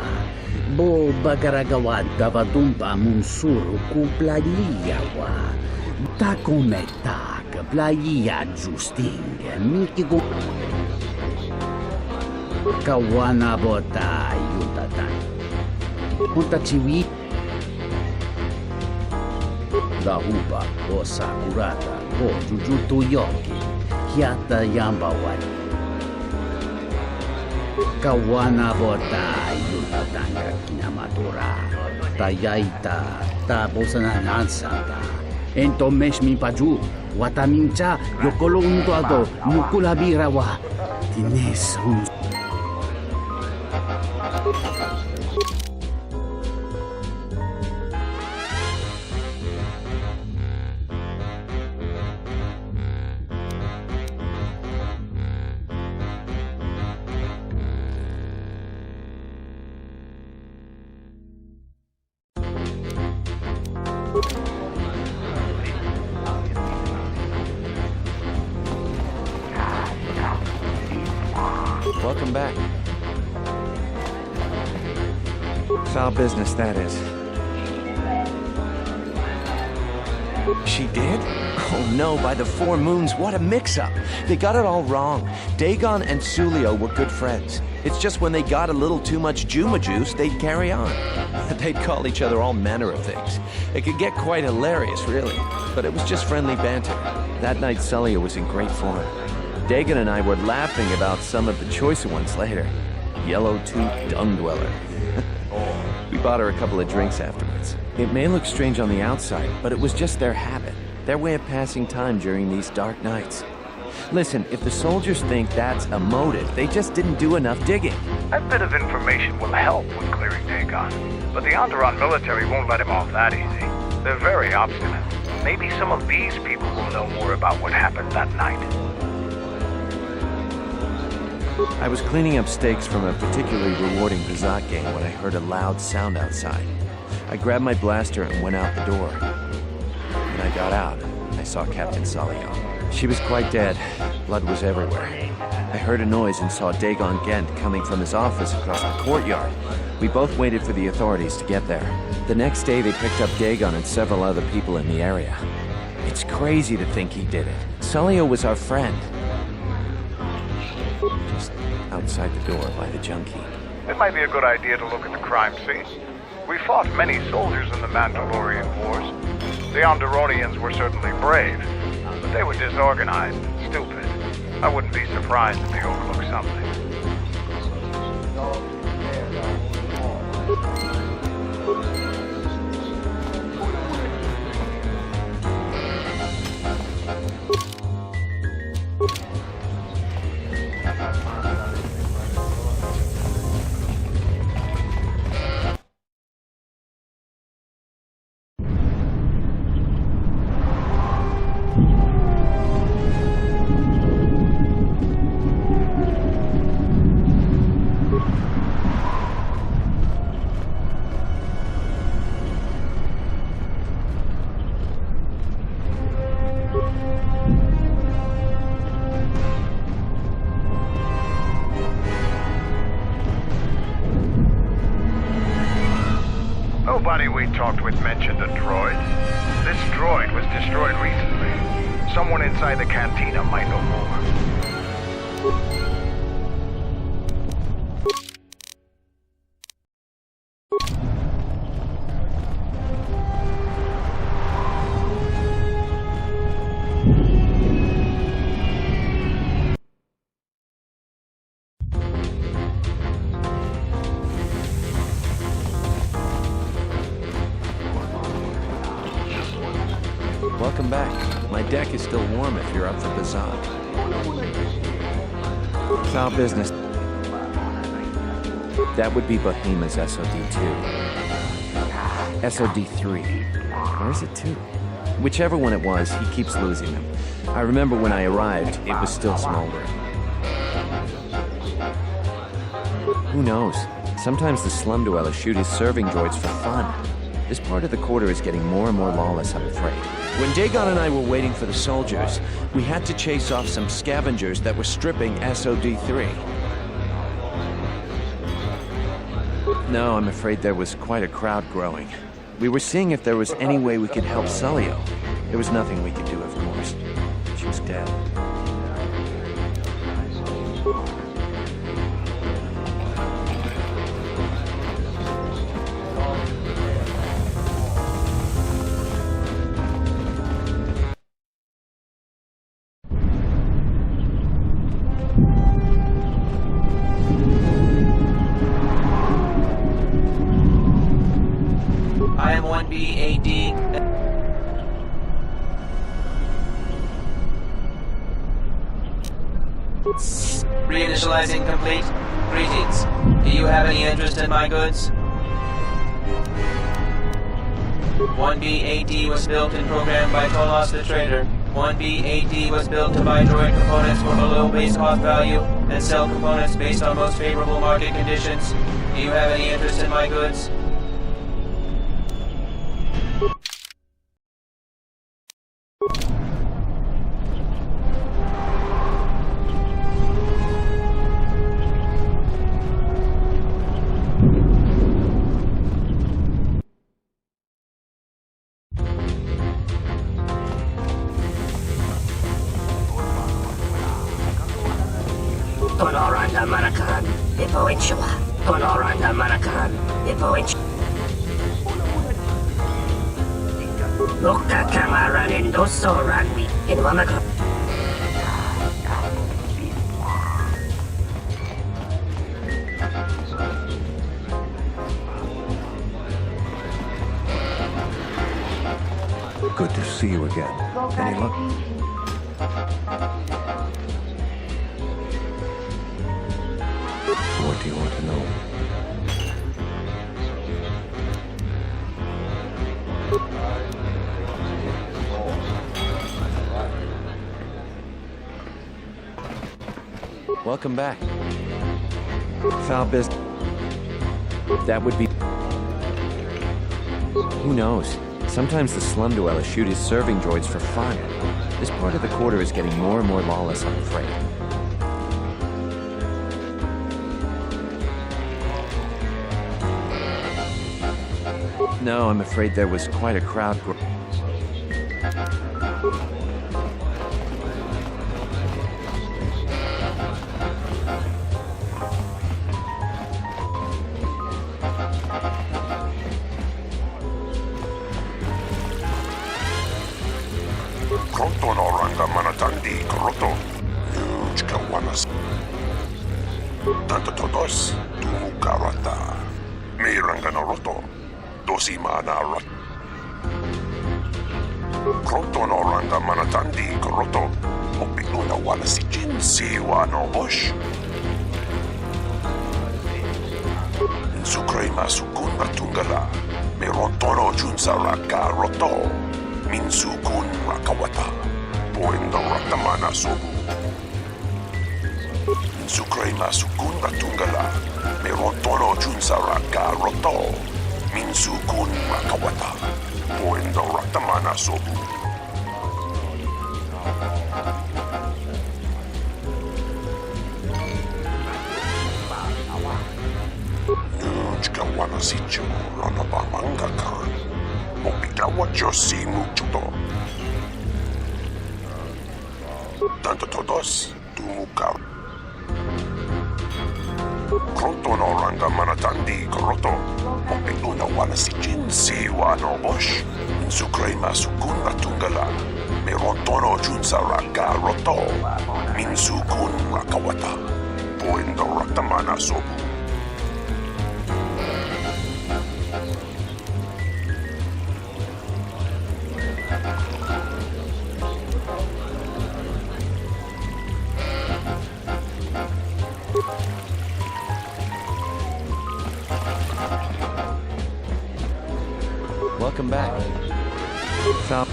Bo bagaragawa davadumpa munsuru kuplaliyawa. Takometa playa justing mikigo. Kawana bota yutatan. Puntachiwi. La upa o sakurata o jujutu yoki. Hiata yambawari. Kawana bota yutatanga kinamatura. Tayaita taposananansata. Entomesh mi paju. Watamincha yokolonto ado nukulabirawa. Tines un. Welcome back. It's our business, that is. She did? Oh no, by the four moons, what a mix-up. They got it all wrong. Dagon and Sulio were good friends. It's just when they got a little too much Juma juice, they'd carry on. They'd call each other all manner of things. It could get quite hilarious, really. But it was just friendly banter. That night, Sulio was in great form. Dagon and I were laughing about some of the choicer ones later. Yellow-toothed dung dweller. We bought her a couple of drinks afterwards. It may look strange on the outside, but it was just their habit. Their way of passing time during these dark nights. Listen, if the soldiers think that's a motive, they just didn't do enough digging. That bit of information will help with clearing Dagon. But the Onderon military won't let him off that easy. They're very obstinate. Maybe some of these people will know more about what happened that night. I was cleaning up stakes from a particularly rewarding Vizat game when I heard a loud sound outside. I grabbed my blaster and went out the door. When I got out, I saw Captain Sulio. She was quite dead. Blood was everywhere. I heard a noise and saw Dagon Gent coming from his office across the courtyard. We both waited for the authorities to get there. The next day, they picked up Dagon and several other people in the area. It's crazy to think he did it. Sulio was our friend. Just outside the door by the junkie. It might be a good idea to look at the crime scene. We fought many soldiers in the Mandalorian Wars. The Onderonians were certainly brave, but they were disorganized and stupid. I wouldn't be surprised if they overlooked something. Nobody we talked with mentioned a droid. This droid was destroyed recently. Someone inside the cantina might know more. Welcome back. My deck is still warm if you're up for bazaar. Foul business. That would be Bohema's SOD-2. SOD-3. Or is it 2? Whichever one it was, he keeps losing them. I remember when I arrived, it was still smoldering. Who knows? Sometimes the slum dwellers shoot his serving droids for fun. This part of the quarter is getting more and more lawless, I'm afraid. When Dagon and I were waiting for the soldiers, we had to chase off some scavengers that were stripping SOD-3. No, I'm afraid there was quite a crowd growing. We were seeing if there was any way we could help Sulio. There was nothing we could do, of course. She was dead. I am 1B-AD. Reinitializing complete. Greetings. Do you have any interest in my goods? 1B-AD was built and programmed by Tolos the Trader. 1B-AD was built to buy droid components for below base cost value and sell components based on most favorable market conditions. Do you have any interest in my goods? Tonoranda Manakan, Ipoinchua. Tonoranda Manakan, Ipoinch. Loka Kamaran Indoso Ranwi in Wamaka. Good to see you again. Any luck? What do you want to know? Welcome back. Foul business. That would be... Who knows? Sometimes the slum dwellers shoot his serving droids for fun. This part of the quarter is getting more and more lawless, I'm afraid. No, I'm afraid there was quite a crowd. Krotonoranga manatandi koroto. Huge kawanas. Tanto todos tu karata. Miranga noroto. Dosi mana rat. Krotonoranga manatandi koroto. Opinuna wana si jin si wano osh. Sukrema sukun batungala. Merontoro junsaraka roto. Minsukun rakawata. Poendo ratamana sobu. Sukrema sukun batungala. Merontoro junsaraka roto. Minsukun rakawata. Poendo ratamana sobu. Ujka Wanasichu Ranabamanga Khan. Mopikawa Josi Muchuto. Tanto todos, Tumuka. Krontono Ranga Manatandi Koroto. Mopiluna Wanasijin Siwa no Bosch. Insukrema Sukun Batungala. Merontono Junsaraka Roto. Minsukun Rakawata. Poendo Ratamana Sobu. Welcome back. Stop.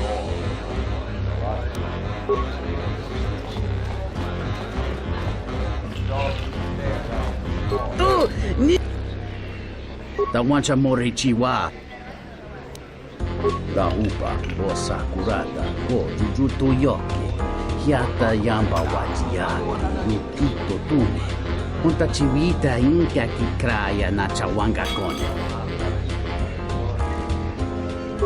Tawancha Morichiwa. Rahupa, Bosa Kurata, Go, Jujuto Yoki, Hiata Yamba Wajiaki, Yukito Tune, Punta Chivita Inca Kikraya Nachawanga Kone.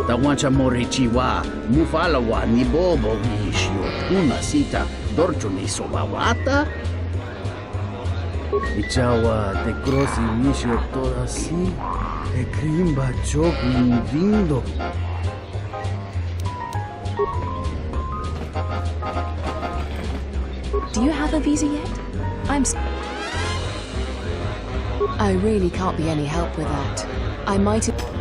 Tawancha Morichiwa, Mufalawa, Nibobo Vishio, Una Sita, Dorcho Nisobawata. Ichawa te crossi visio toda si e crimba choco invindo. Do you have a visa yet? I really can't be any help with that. I might have...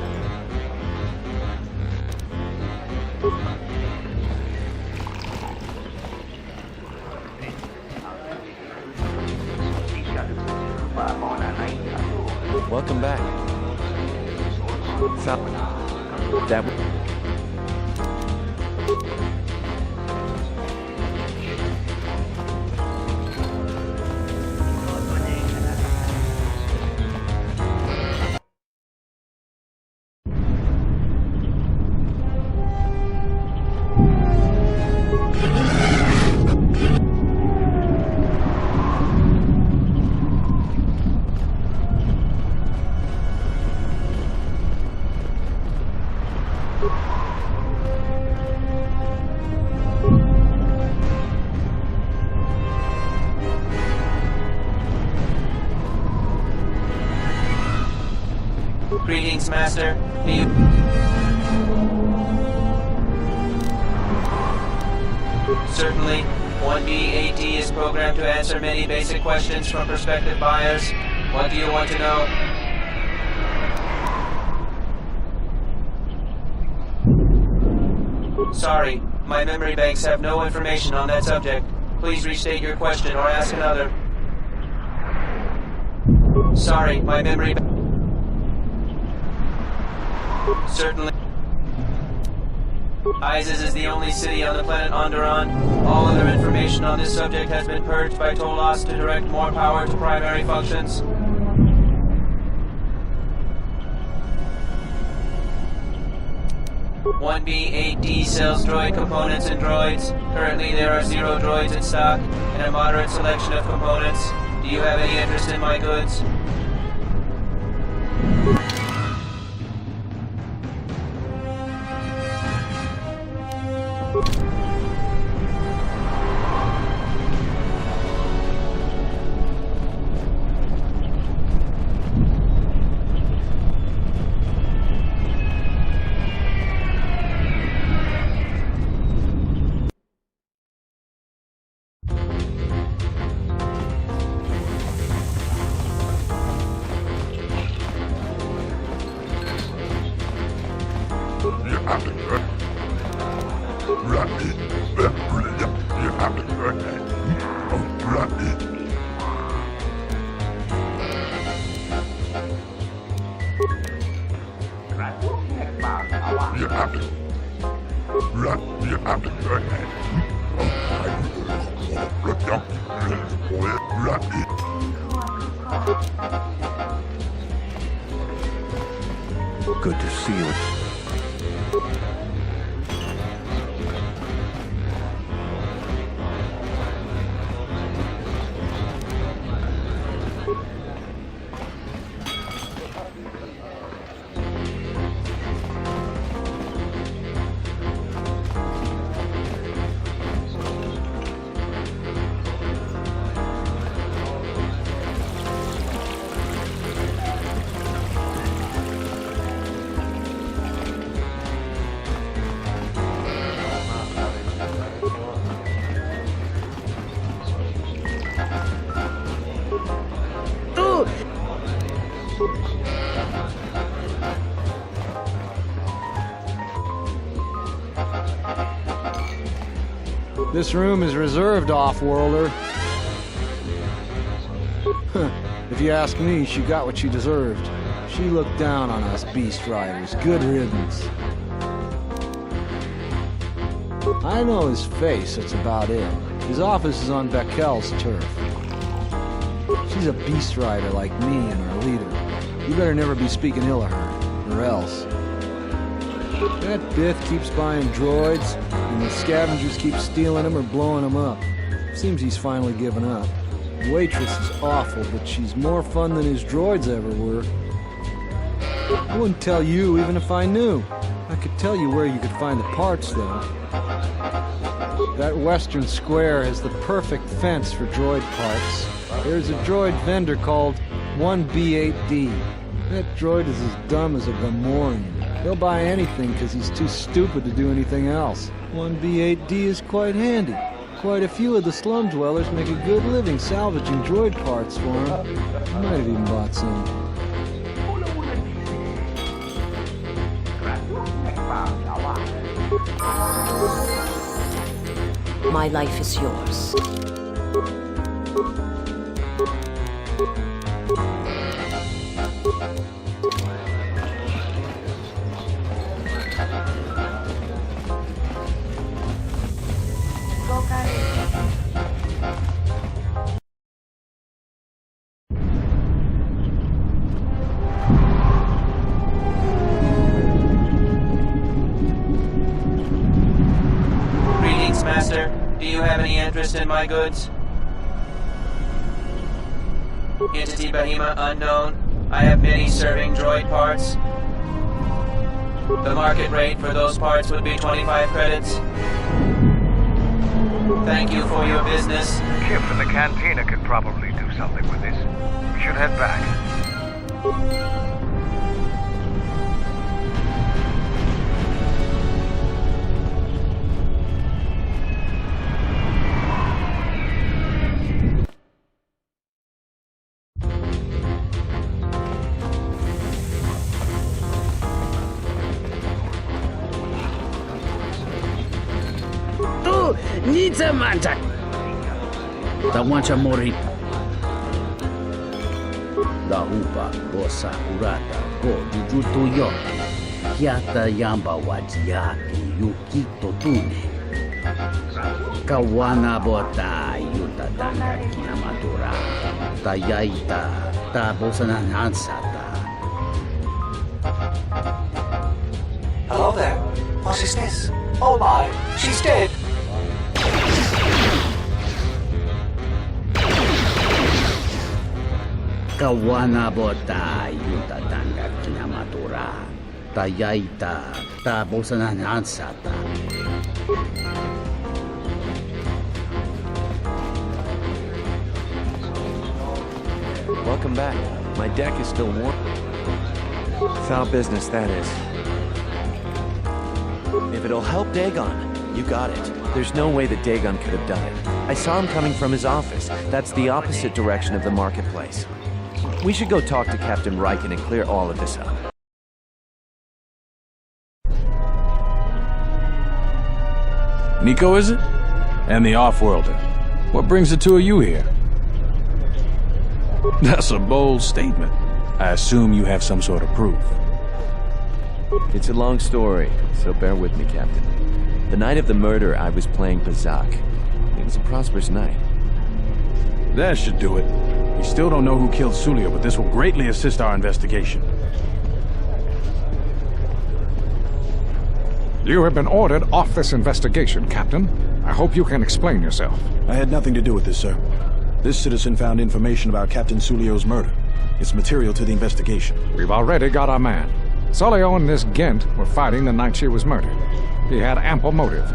Welcome back. Stop. That. Greetings, Master. Certainly, 1B-AD is programmed to answer many basic questions from prospective buyers. What do you want to know? Sorry, my memory banks have no information on that subject. Please restate your question or ask another. Sorry, my memory... Certainly. Isis is the only city on the planet Onderon. All other information on this subject has been purged by Tolos to direct more power to primary functions. (1B-8D) sells droid components and droids. Currently there are 0 droids in stock and a moderate selection of components. Do you have any interest in my goods? Good to see you. This room is reserved, off-worlder. If you ask me, she got what she deserved. She looked down on us Beast Riders. Good riddance. I know his face, that's about it. His office is on Bekel's turf. She's a Beast Rider like me and our leader. You better never be speaking ill of her, or else. That Bith keeps buying droids, and the scavengers keep stealing them or blowing them up. Seems he's finally given up. The waitress is awful, but she's more fun than his droids ever were. I wouldn't tell you even if I knew. I could tell you where you could find the parts, though. That western square has the perfect fence for droid parts. There's a droid vendor called 1B8D. That droid is as dumb as a Gamorrean. He'll buy anything because he's too stupid to do anything else. 1B8D is quite handy. Quite a few of the slum dwellers make a good living salvaging droid parts for him. I might have even bought some. My life is yours. Greetings, Master. Do you have any interest in my goods? Entity Bahima unknown. I have many serving droid parts. The market rate for those parts would be 25 credits. Thank you for your business. Kip in the cantina could probably do something with this. We should head back. Nita Mantak. Tawancha Mori. La Upa, Bosa Urata, Go Jujuto Yoki. Kiata Yamba Wajiaki, Yukito Tune. Kawana Bota, Yuta Danga Kinamatura. Tayaita, Tabosanan Hansata. Hello there. What is this? Oh my, she's dead. Kawana Bota, Yuta Danga Kinamatura. Tayaita, Tabosanan Hansata. Welcome back. My deck is still warm. Foul business, that is. If it'll help Dagon, you got it. There's no way that Dagon could have done it. I saw him coming from his office. That's the opposite direction of the marketplace. We should go talk to Captain Riken and clear all of this up. Nico, is it? And the Off-Worlder. What brings the two of you here? That's a bold statement. I assume you have some sort of proof. It's a long story, so bear with me, Captain. The night of the murder, I was playing Bazak. It was a prosperous night. That should do it. We still don't know who killed Sulio, but this will greatly assist our investigation. You have been ordered off this investigation, Captain. I hope you can explain yourself. I had nothing to do with this, sir. This citizen found information about Captain Sulio's murder. It's material to the investigation. We've already got our man. Sulio and this Gent were fighting the night she was murdered. He had ample motive.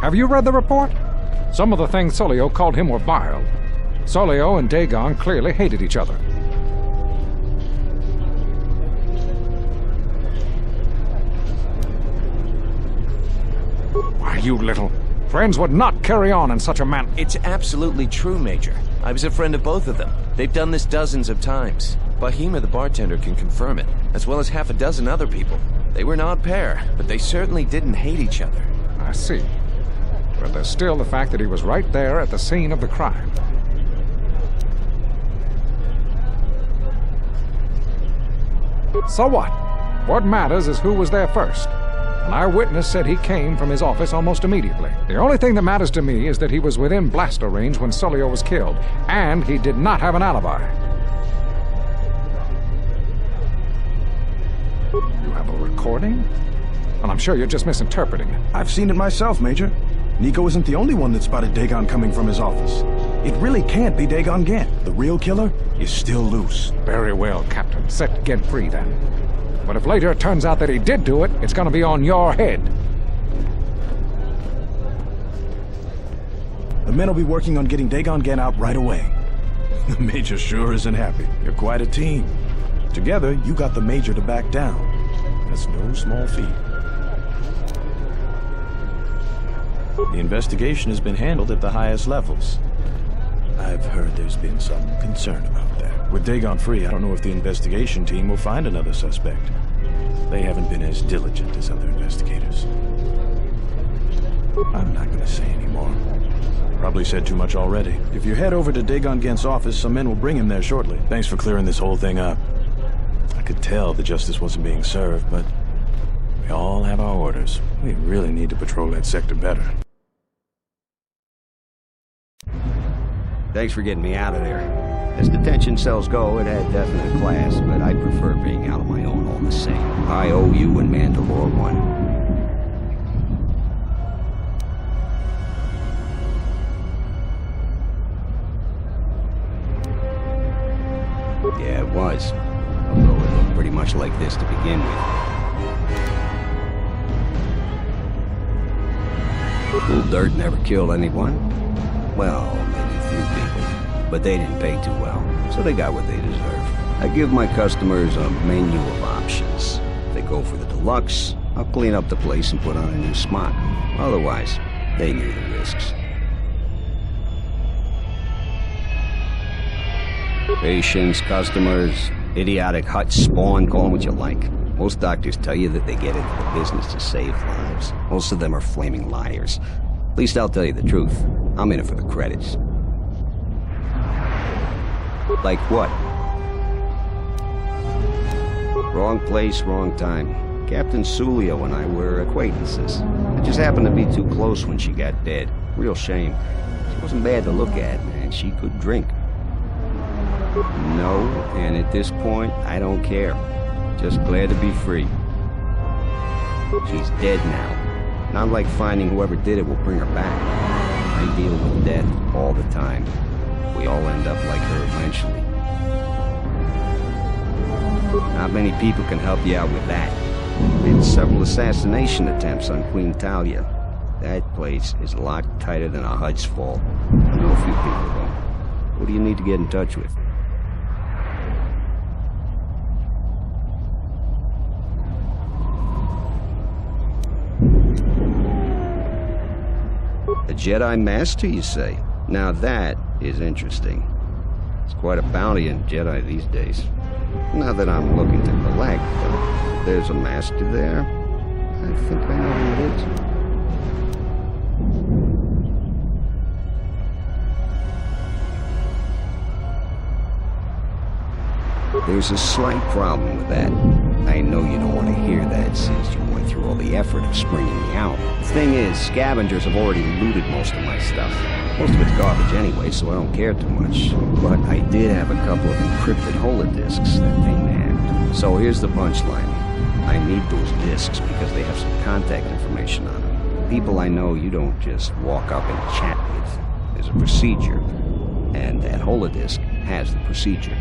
Have you read the report? Some of the things Sulio called him were vile. Sulio and Dagon clearly hated each other. Why, you little... Friends would not carry on in such a manner. It's absolutely true, Major. I was a friend of both of them. They've done this dozens of times. Bahima the bartender can confirm it, as well as half a dozen other people. They were an odd pair, but they certainly didn't hate each other. I see. But there's still the fact that he was right there at the scene of the crime. So what? What matters is who was there first. An eyewitness said he came from his office almost immediately. The only thing that matters to me is that he was within blaster range when Solio was killed, and he did not have an alibi. You have a recording? Well, I'm sure you're just misinterpreting it. I've seen it myself, Major. Nico isn't the only one that spotted Dagon coming from his office. It really can't be Dagon Gant. The real killer is still loose. Very well, Captain. Set Gent free, then. But if later it turns out that he did do it, it's gonna be on your head. The men will be working on getting Dagon Gant out right away. The Major sure isn't happy. You're quite a team. Together, you got the Major to back down. That's no small feat. The investigation has been handled at the highest levels. I've heard there's been some concern about that. With Dagon free, I don't know if the investigation team will find another suspect. They haven't been as diligent as other investigators. I'm not gonna say anymore. Probably said too much already. If you head over to Dagon Gant's office, some men will bring him there shortly. Thanks for clearing this whole thing up. I could tell the justice wasn't being served, but we all have our orders. We really need to patrol that sector better. Thanks for getting me out of there. As detention cells go, it had definite class, but I prefer being out on my own all the same. I owe you and Mandalore one. Yeah, it was. Although it looked pretty much like this to begin with. Cool Dirt never killed anyone. Well, maybe a few people. But they didn't pay too well, so they got what they deserve. I give my customers a menu of options. If they go for the deluxe, I'll clean up the place and put on a new smot. Otherwise, they knew the risks. Patients, customers, idiotic hut spawn, call them what you like. Most doctors tell you that they get into the business to save lives. Most of them are flaming liars. At least I'll tell you the truth. I'm in it for the credits. Like what? Wrong place, wrong time. Captain Sulio and I were acquaintances. I just happened to be too close when she got dead. Real shame. She wasn't bad to look at, and she could drink. No, and at this point, I don't care. Just glad to be free. She's dead now. Not like finding whoever did it will bring her back. I deal with death all the time. We all end up like her eventually. Not many people can help you out with that. Been several assassination attempts on Queen Talia. That place is locked tighter than a Hud's Fall. I know a few people though. Who do you need to get in touch with? A Jedi Master, you say? Now that is interesting. It's quite a bounty in Jedi these days. Not that I'm looking to collect, but there's a master there. I think I know who it is. There's a slight problem with that. I know you don't want to hear that since you went through all the effort of springing me out. The thing is, scavengers have already looted most of my stuff. Most of it's garbage anyway, so I don't care too much. But I did have a couple of encrypted holodisks that they nabbed. So here's the punchline. I need those disks because they have some contact information on them. People I know you don't just walk up and chat with. There's a procedure, and that holodisk has the procedure.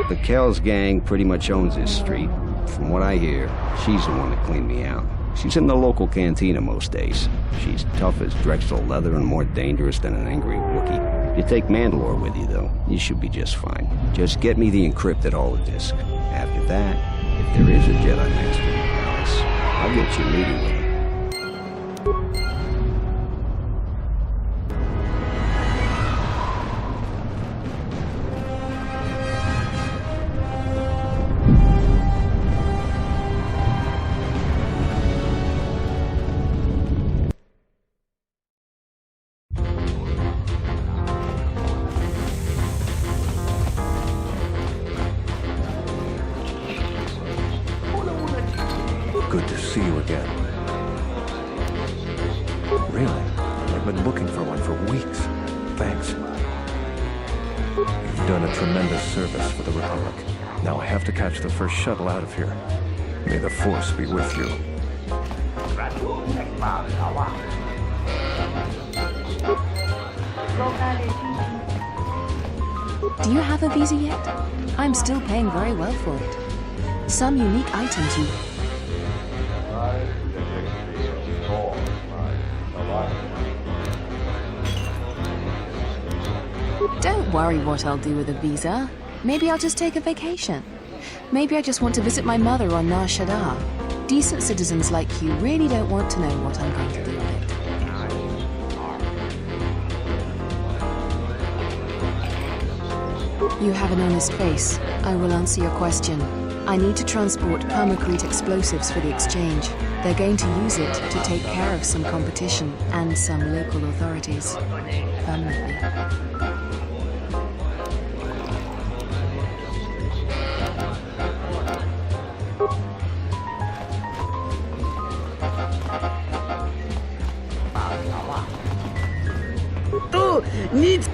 The Kells gang pretty much owns this street. From what I hear, she's the one that cleaned me out. She's in the local cantina most days. She's tough as Drexel leather and more dangerous than an angry Wookiee. You take Mandalore with you, though, you should be just fine. Just get me the encrypted holodisk. After that, if there is a Jedi Master in the palace, I'll get you a meeting with him. again. Really? I've been looking for one for weeks. Thanks. You've done a tremendous service for the Republic. Now I have to catch the first shuttle out of here. May the Force be with you. Do you have a visa yet? I'm still paying very well for it. Some unique items you... Don't worry what I'll do with a visa. Maybe I'll just take a vacation. Maybe I just want to visit my mother on Nar Shaddaa. Decent citizens like you really don't want to know what I'm going to do with it. You have an honest face. I will answer your question. I need to transport permacrete explosives for the exchange. They're going to use it to take care of some competition and some local authorities. Permanently. Needs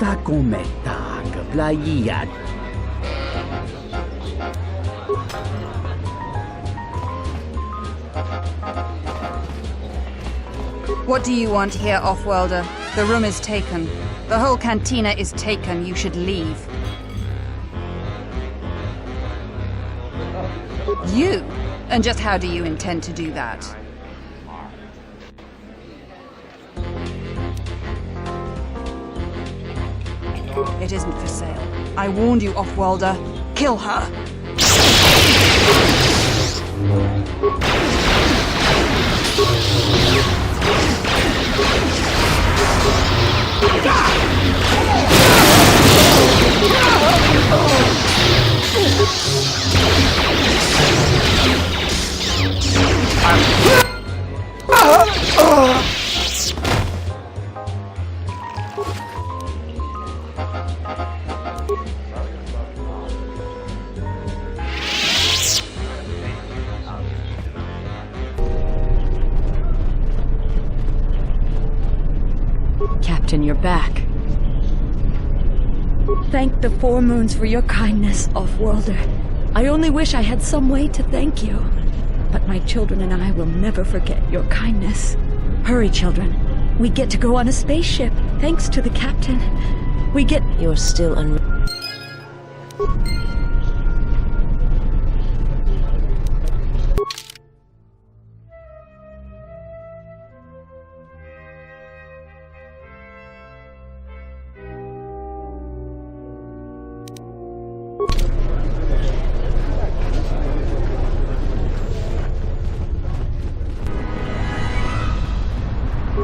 ta cometa que playa. What do you want here, Offworlder? The room is taken. The whole cantina is taken. You should leave. You? And just how do you intend to do that? It isn't for sale. I warned you, Offworlder. Kill her! Captain, you're back. Thank the Four Moons for your kindness, Offworlder. I only wish I had some way to thank you. But my children and I will never forget your kindness. Hurry, children. We get to go on a spaceship, thanks to the captain. We get... You're still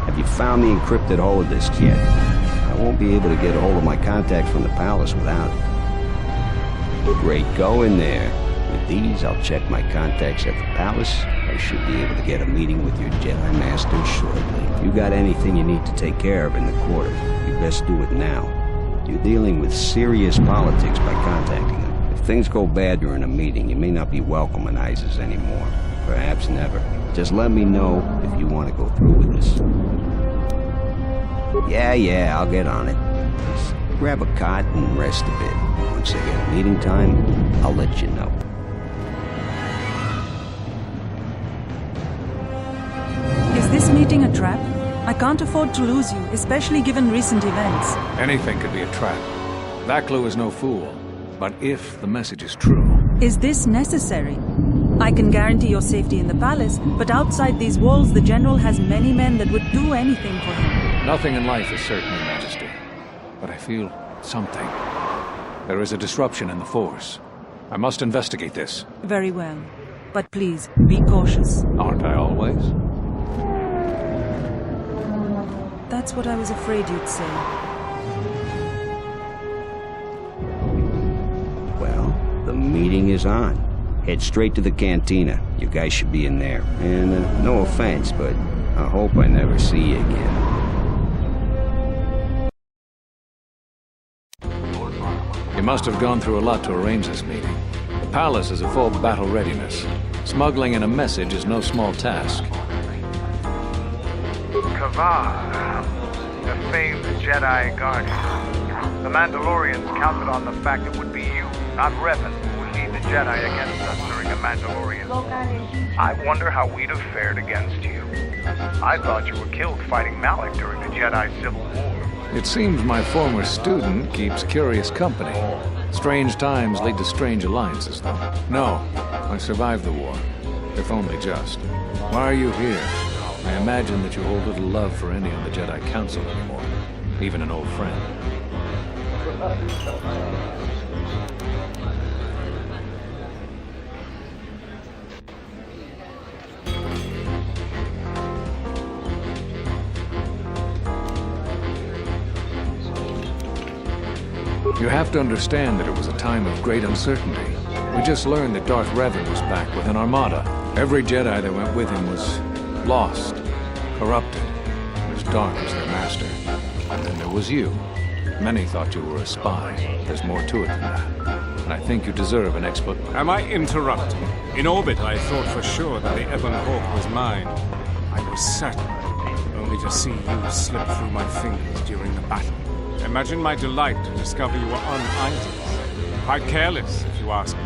Have you found the encrypted holodisc yet? I won't be able to get a hold of my contacts from the palace without it. Great going there. With these, I'll check my contacts at the palace. I should be able to get a meeting with your Jedi Master shortly. If you got anything you need to take care of in the quarter, you best do it now. You're dealing with serious politics by contacting them. If things go bad during a meeting, you may not be welcome in ISIS anymore. Perhaps never. Just let me know if you want to go through with this. Yeah, I'll get on it. Just grab a cot and rest a bit. Once I get a meeting time, I'll let you know. Is this meeting a trap? I can't afford to lose you, especially given recent events. Anything could be a trap. That clue is no fool. But if the message is true... Is this necessary? I can guarantee your safety in the palace, but outside these walls the General has many men that would do anything for him. Nothing in life is certain, Your Majesty. But I feel something. There is a disruption in the Force. I must investigate this. Very well. But please, be cautious. Aren't I always? That's what I was afraid you'd say. Well, the meeting is on. Head straight to the cantina. You guys should be in there. And no offense, but I hope I never see you again. You must have gone through a lot to arrange this meeting. The palace is at full battle readiness. Smuggling in a message is no small task. Kavar, the famed Jedi Guardian. The Mandalorians counted on the fact it would be you, not Revan, who would lead the Jedi against us during a Mandalorian war. I wonder how we'd have fared against you. I thought you were killed fighting Malik during the Jedi Civil War. It seems my former student keeps curious company. Strange times lead to strange alliances, though. No, I survived the war, if only just. Why are you here? I imagine that you hold little love for any on the Jedi Council anymore, even an old friend. You have to understand that it was a time of great uncertainty. We just learned that Darth Revan was back with an armada. Every Jedi that went with him was lost, corrupted, and as dark as their master. And then there was you. Many thought you were a spy. There's more to it than that. And I think you deserve an explanation. Am I interrupting? In orbit, I thought for sure that the Ebon Hawk was mine. I was certain, only to see you slip through my fingers during the battle. Imagine my delight to discover you were on Isis. Quite careless, if you ask me.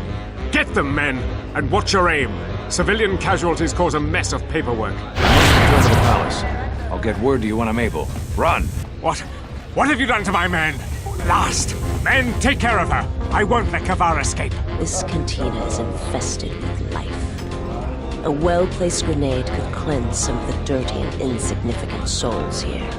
Get them, men, and watch your aim. Civilian casualties cause a mess of paperwork. Return to the palace. I'll get word to you when I'm able. Run! What have you done to my men? Last! Men, take care of her! I won't let Kavar escape! This cantina is infested with life. A well-placed grenade could cleanse some of the dirty and insignificant souls here.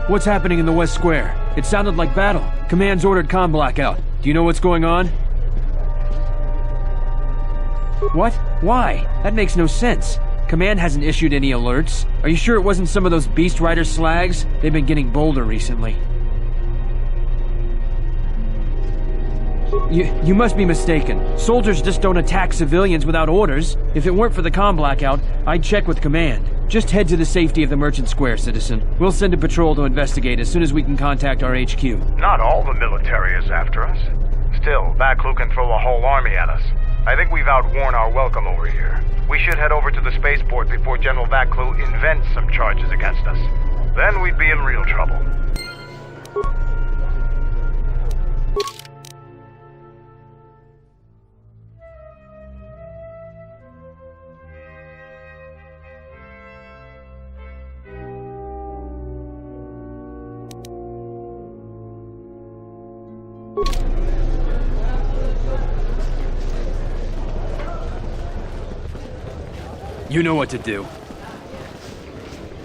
What's happening in the West Square? It sounded like battle. Command's ordered comm blackout. Do you know what's going on? What? Why? That makes no sense. Command hasn't issued any alerts. Are you sure it wasn't some of those Beast Rider slags? They've been getting bolder recently. You must be mistaken. Soldiers just don't attack civilians without orders. If it weren't for the comm blackout, I'd check with command. Just head to the safety of the Merchant Square, citizen. We'll send a patrol to investigate as soon as we can contact our HQ. Not all the military is after us. Still, Baklu can throw a whole army at us. I think we've outworn our welcome over here. We should head over to the spaceport before General Baklu invents some charges against us. Then we'd be in real trouble. You know what to do.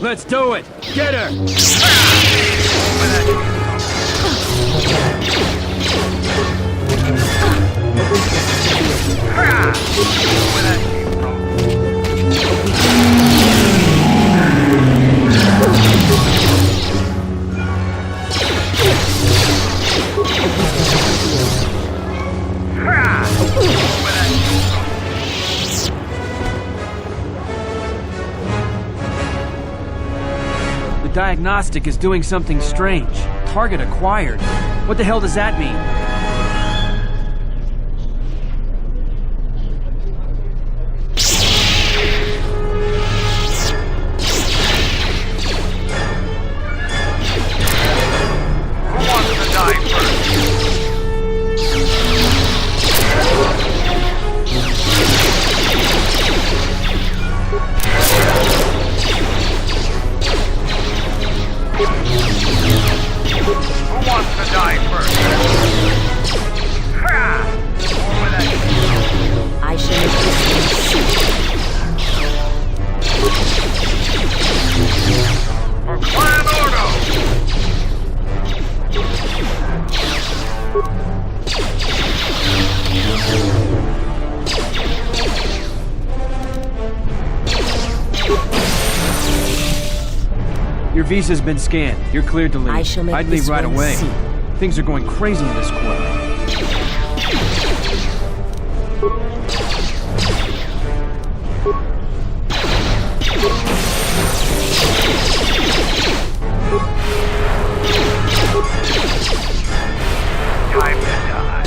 Let's do it! Get her! The diagnostic is doing something strange. Target acquired. What the hell does that mean? Who wants to die first? Who wants to die first? I shall make this one For Clan Ordo! Your visa's been scanned. You're cleared to leave. I shall make I'd leave this right one away. see. Things are going crazy in this quarter. Time to die.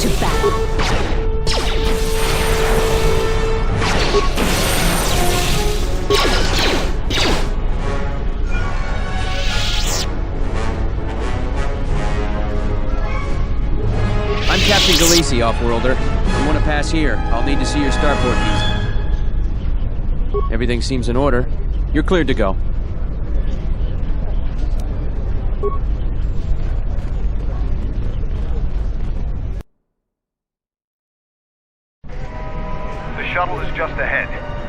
to battle. I'm Captain Galisi, Offworlder. If you want to pass here, I'll need to see your starport visa. Everything seems in order. You're cleared to go. The shuttle is just ahead.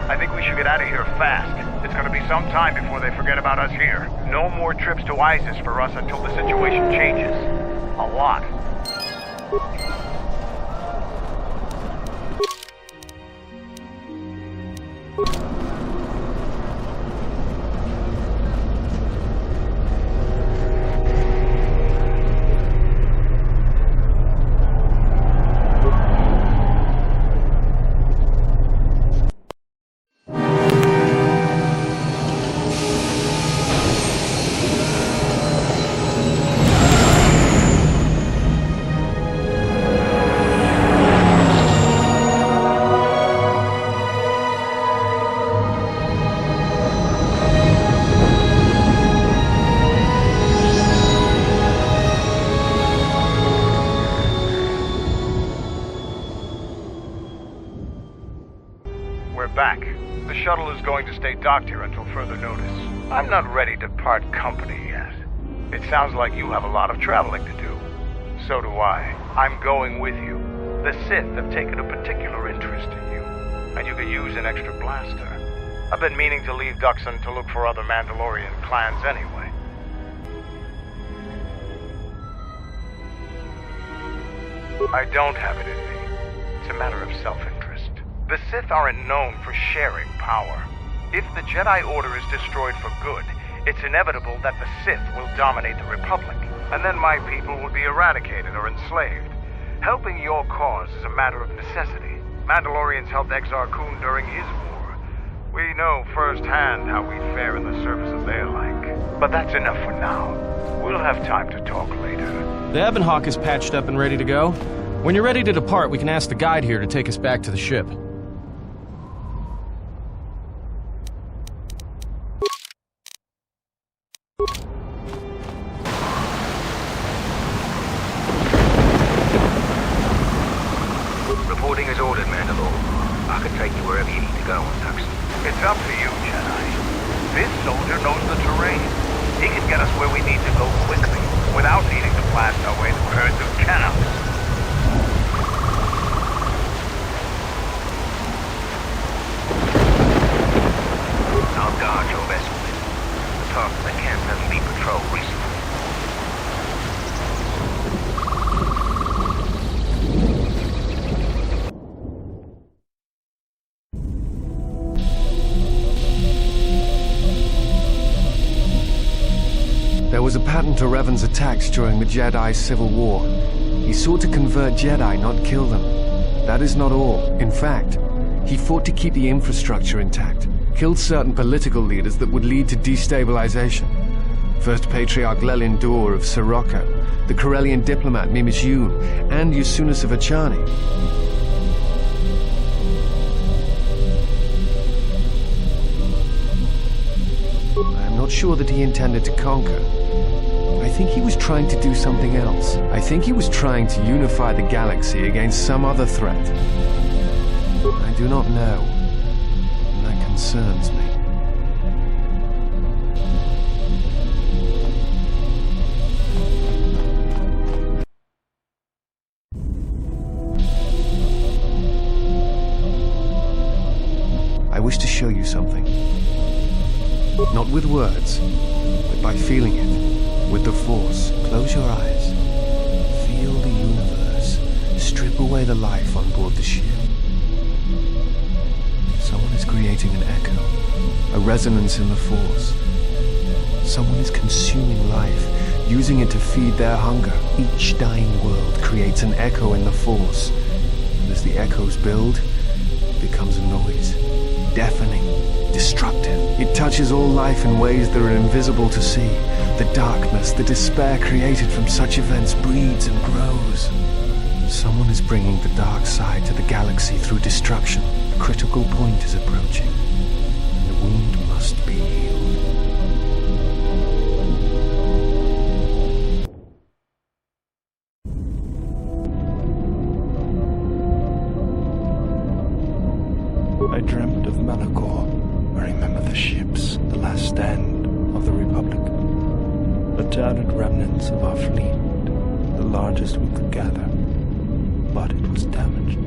I think we should get out of here fast. It's gonna be some time before they forget about us here. No more trips to ISIS for us until the situation changes. A lot. We're back. The shuttle is going to stay docked here until further notice. I'm not ready to part company yet. It sounds like you have a lot of traveling to do. So do I. I'm going with you. The Sith have taken a particular interest in you, and you could use an extra blaster. I've been meaning to leave Duxon to look for other Mandalorian clans anyway. I don't have it in me. It's a matter of self-interest. The Sith aren't known for sharing power. If the Jedi Order is destroyed for good, it's inevitable that the Sith will dominate the Republic. and then my people will be eradicated or enslaved. Helping your cause is a matter of necessity. Mandalorians helped Exar Kun during his war. We know firsthand how we fare in the service of their like. But that's enough for now. We'll have time to talk later. The Ebon Hawk is patched up and ready to go. When you're ready to depart, we can ask the guide here to take us back to the ship. Reporting as ordered, Mandalore. I can take you wherever you need to go on Tucson. It's up to you, Jedi. This soldier knows the terrain. He can get us where we need to go quickly, without needing to blast our way through herds of cannons. I'll guard your vessel. The top of the camp hasn't been patrolled recently. There was a pattern to Revan's attacks during the Jedi Civil War. He sought to convert Jedi, not kill them. That is not all. In fact, he fought to keep the infrastructure intact, killed certain political leaders that would lead to destabilization. First Patriarch Lelin Dur of Sirocco, the Corellian diplomat Mimas Yun, and Yusunas of Achani. I am not sure that he intended to conquer. I think he was trying to do something else. I think he was trying to unify the galaxy against some other threat. I do not know, and that concerns me. I wish to show you something. Not with words, but by feeling it, with the Force. Close your eyes. Feel the universe. Strip away the life on board the ship. Someone is creating an echo, a resonance in the Force. Someone is consuming life, using it to feed their hunger. Each dying world creates an echo in the Force. And as the echoes build, it becomes a noise. Deafening, destructive. It touches all life in ways that are invisible to see. The darkness, the despair created from such events breeds and grows. Someone is bringing the dark side to the galaxy through destruction. A critical point is approaching, and the wound must be healed. I dreamt of Malachor. I remember the ships, the last stand of the Republic. The tattered remnants of our fleet, the largest we could gather. But it was damaged,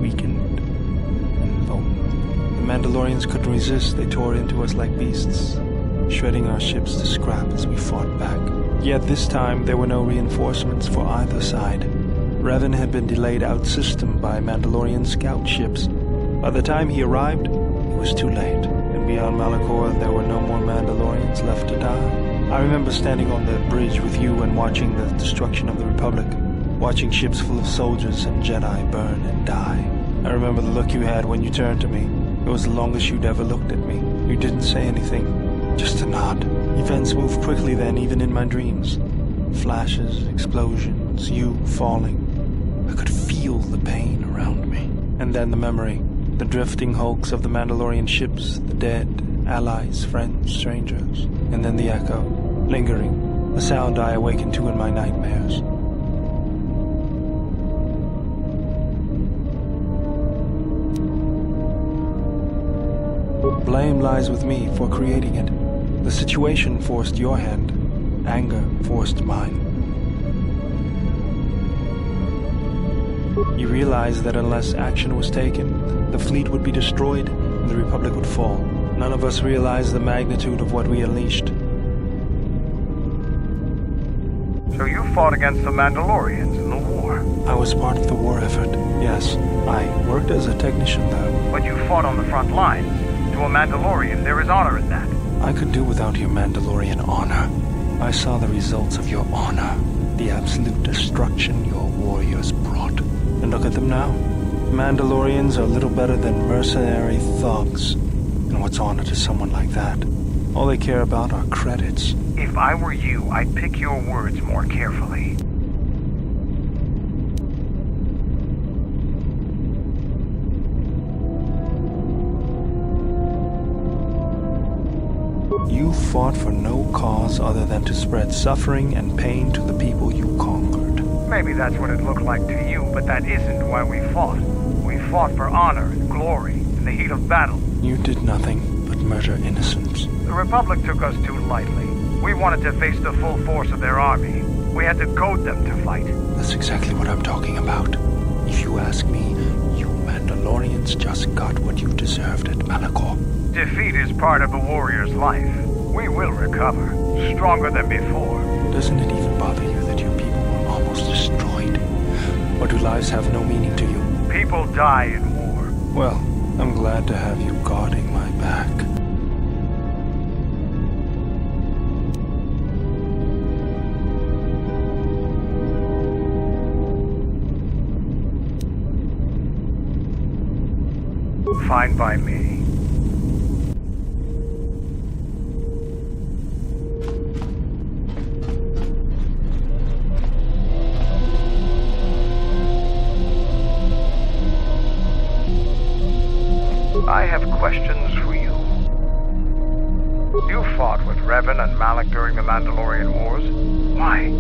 weakened, and vulnerable. The Mandalorians couldn't resist. They tore into us like beasts, shredding our ships to scrap as we fought back. Yet this time there were no reinforcements for either side. Revan had been delayed out-system by Mandalorian scout ships. By the time he arrived, it was too late, and beyond Malachor there were no more Mandalorians left to die. I remember standing on the bridge with you and watching the destruction of the Republic, watching ships full of soldiers and Jedi burn and die. I remember the look you had when you turned to me. It was the longest you'd ever looked at me. You didn't say anything, just a nod. Events moved quickly then, even in my dreams. Flashes, explosions, you falling. I could feel the pain around me. And then the memory. The drifting hulks of the Mandalorian ships, the dead, allies, friends, strangers. And then the echo, lingering, a sound I awakened to in my nightmares. Blame lies with me for creating it. The situation forced your hand. Anger forced mine. You realized that unless action was taken, the fleet would be destroyed and the Republic would fall. None of us realized the magnitude of what we unleashed. So you fought against the Mandalorians in the war? I was part of the war effort, yes. I worked as a technician, though. But you fought on the front lines. To a Mandalorian, there is honor in that. I could do without your Mandalorian honor. I saw the results of your honor, the absolute destruction your warriors brought. And look at them now. Mandalorians are little better than mercenary thugs. And what's honor to someone like that? All they care about are credits. If I were you, I'd pick your words more carefully. You fought for no cause other than to spread suffering and pain to the people you conquered. Maybe that's what it looked like to you, but that isn't why we fought. We fought for honor and glory in the heat of battle. You did nothing but murder innocents. The Republic took us too lightly. We wanted to face the full force of their army. We had to goad them to fight. That's exactly what I'm talking about. If you ask me, you Mandalorians just got what you deserved at Malachor. Defeat is part of a warrior's life. We will recover, stronger than before. Doesn't it even bother you that your people were almost destroyed? Or do lives have no meaning to you? People die in war. Well, I'm glad to have you guarding my back. Fine by me. I have questions for you. You fought with Revan and Malak during the Mandalorian Wars. Why?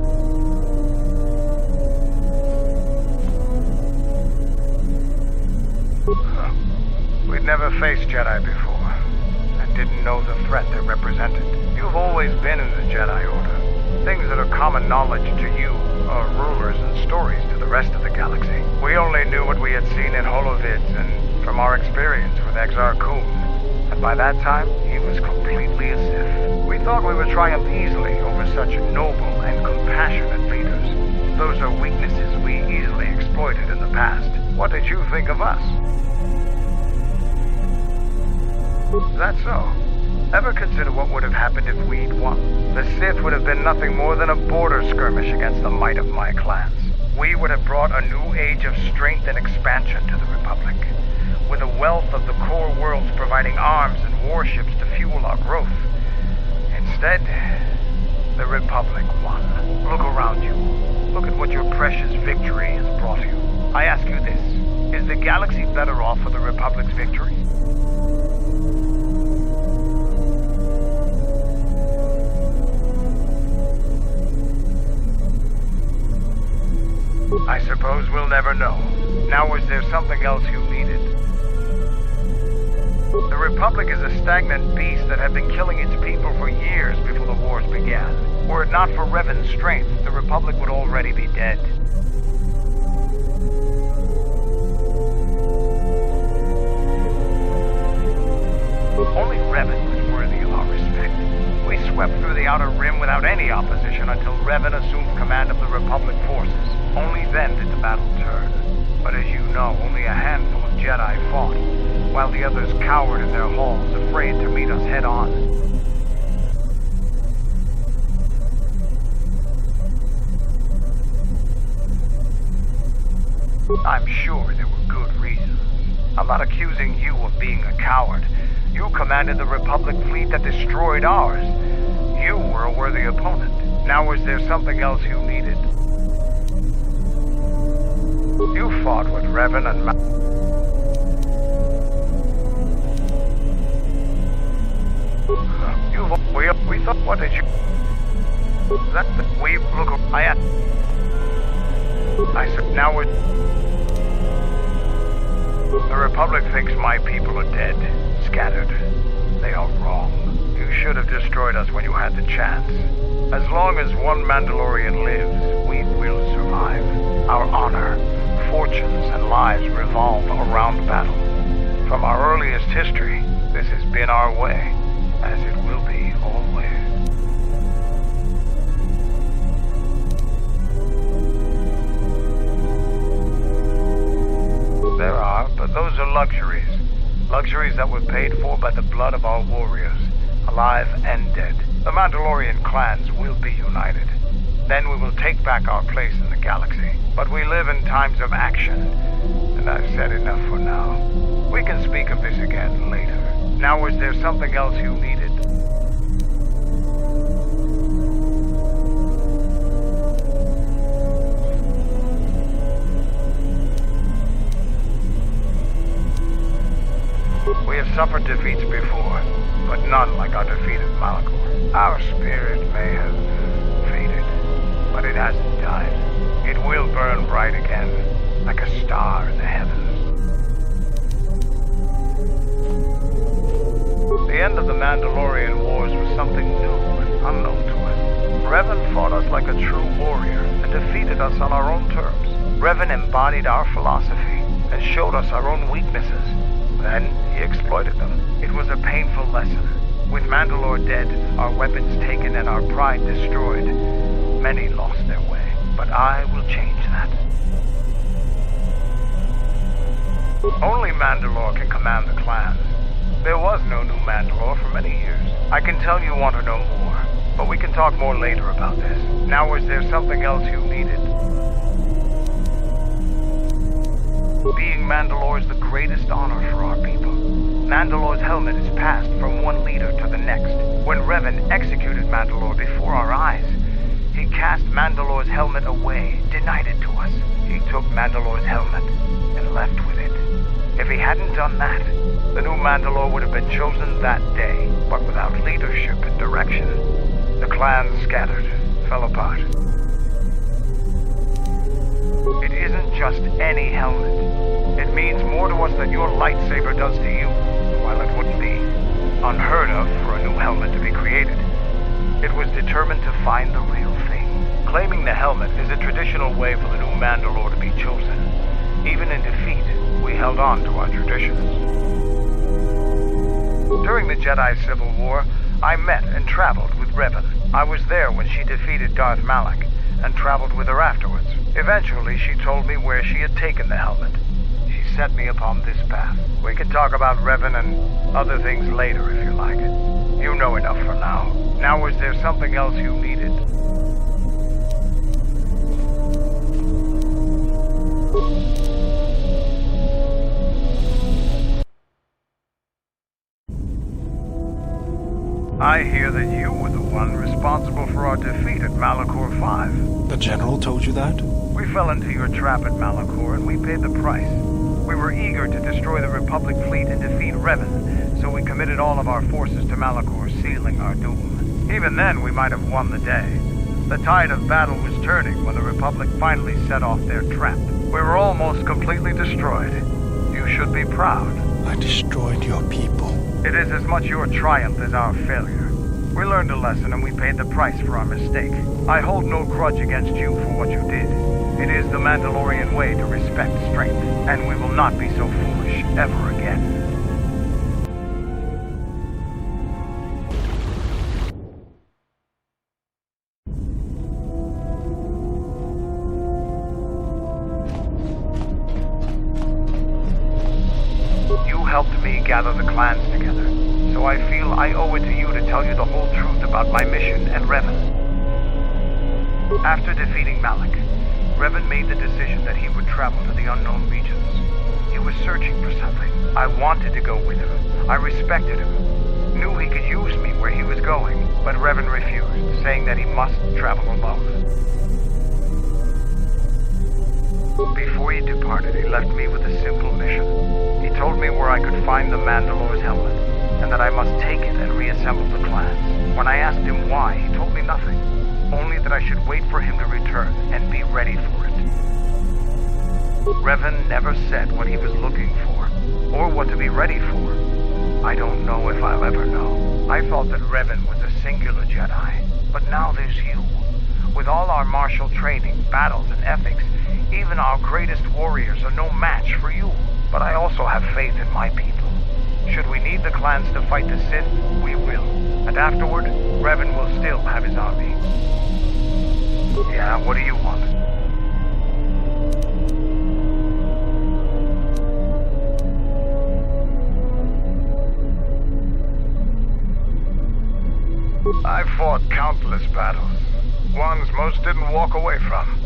We'd never faced Jedi before, and didn't know the threat they represented. You've always been in the Jedi Order. Things that are common knowledge to you are rumors and stories to the rest of the galaxy. We only knew what we had seen in holovids and from our experience with Exar Kun. And by that time, he was completely a Sith. We thought we would triumph easily over such noble and compassionate leaders. Those are weaknesses we easily exploited in the past. What did you think of us? Is that so? Ever consider what would have happened if we'd won? The Sith would have been nothing more than a border skirmish against the might of my clans. We would have brought a new age of strength and expansion to the Republic, with a wealth of the core worlds providing arms and warships to fuel our growth. Instead, the Republic won. Look around you. Look at what your precious victory has brought you. I ask you this, is the galaxy better off for the Republic's victory? I suppose we'll never know. Now, was there something else you needed? The Republic is a stagnant beast that had been killing its people for years before the wars began. Were it not for Revan's strength, the Republic would already be dead. Only Revan was worthy of our respect. We swept through the Outer Rim without any opposition until Revan assumed command of the Republic forces. Only then did the battle turn. But as you know, only a handful of Jedi fought, while the others cowered in their halls, afraid to meet us head-on. I'm sure there were good reasons. I'm not accusing you of being a coward. You commanded the Republic fleet that destroyed ours. You were a worthy opponent. Now, was there something else you needed? You fought with Revan and we thought, what did you... That, we, look, I said, now we're... The Republic thinks my people are dead, scattered. They are wrong. You should have destroyed us when you had the chance. As long as one Mandalorian lives, we will survive. Our honor, fortunes, and lives revolve around battle. From our earliest history, this has been our way, as it will be always. There are, but those are luxuries. Luxuries that were paid for by the blood of our warriors, alive and dead. The Mandalorian clans will be united. Then we will take back our place in the galaxy. But we live in times of action, and I've said enough for now. We can speak of this again later. Now, is there something else you needed? We have suffered defeats before, but none like our defeat at Malachor. Our spirit may have faded, but it hasn't died. It will burn bright again, like a star in the heavens. The end of the Mandalorian Wars was something new and unknown to us. Revan fought us like a true warrior and defeated us on our own terms. Revan embodied our philosophy and showed us our own weaknesses. Then he exploited them. It was a painful lesson. With Mandalore dead, our weapons taken, and our pride destroyed, many lost their way. But I will change that. Only Mandalore can command the clans. There was no new Mandalore for many years. I can tell you want to know more, but we can talk more later about this. Now, is there something else you needed? Being Mandalore is the greatest honor for our people. Mandalore's helmet is passed from one leader to the next. When Revan executed Mandalore before our eyes, he cast Mandalore's helmet away, denied it to us. He took Mandalore's helmet and left with it. If he hadn't done that, the new Mandalore would have been chosen that day, but without leadership and direction. The clans scattered, fell apart. It isn't just any helmet. It means more to us than your lightsaber does to you, while it wouldn't be unheard of for a new helmet to be created. It was determined to find the real thing. Claiming the helmet is a traditional way for the new Mandalore to be chosen. Even in defeat, we held on to our traditions. During the Jedi Civil War, I met and traveled with Revan. I was there when she defeated Darth Malak, and traveled with her afterwards. Eventually, she told me where she had taken the helmet. She set me upon this path. We can talk about Revan and other things later if you like. You know enough for now. Now, is there something else you needed? I hear that you were the one responsible for our defeat at Malachor 5. The General told you that? We fell into your trap at Malachor and we paid the price. We were eager to destroy the Republic fleet and defeat Revan, so we committed all of our forces to Malachor, sealing our doom. Even then, we might have won the day. The tide of battle was turning when the Republic finally set off their trap. We were almost completely destroyed. You should be proud. I destroyed your people. It is as much your triumph as our failure. We learned a lesson and we paid the price for our mistake. I hold no grudge against you for what you did. It is the Mandalorian way to respect strength, and we will not be so foolish ever again. You helped me gather the clans together, so I feel I owe it to you to tell you the whole truth about my mission and Revan. After defeating Malak, Revan made the decision that he would travel to the unknown regions. He was searching for something. I wanted to go with him. I respected him. Knew he could use me where he was going, but Revan refused, saying that he must travel alone. Before he departed, he left me with a simple mission. He told me where I could find the Mandalore's helmet, and that I must take it and reassemble the clans. When I asked him why, he told me nothing. Only that I should wait for him to return and be ready for it. Revan never said what he was looking for, or what to be ready for. I don't know if I'll ever know. I thought that Revan was a singular Jedi, but now there's you. With all our martial training, battles, and ethics, even our greatest warriors are no match for you. But I also have faith in my people. Should we need the clans to fight the Sith, we will. And afterward, Revan will still have his army. Yeah, what do you want? I've I've fought countless battles. Ones most didn't walk away from.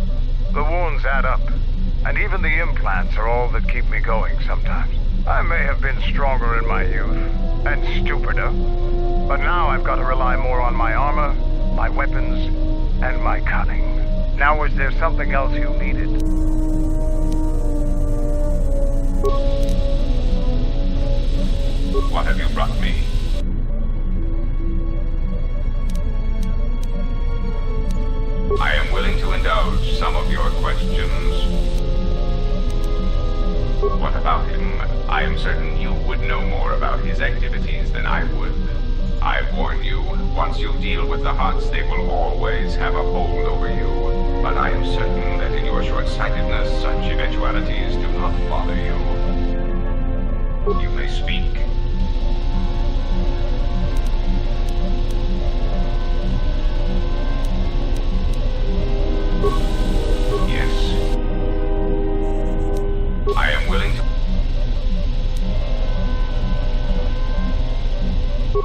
The wounds add up, and even the implants are all that keep me going sometimes. I may have been stronger in my youth, and stupider, but now I've got to rely more on my armor, my weapons, and my cunning. Now, was there something else you needed? What have you brought me? I am willing to indulge some of your questions. What about him? I am certain you would know more about his activities than I would. I warn you, once you deal with the Huts, they will always have a hold over you. But I am certain that in your short-sightedness, such eventualities do not bother you. You may speak. Yes. I am willing to...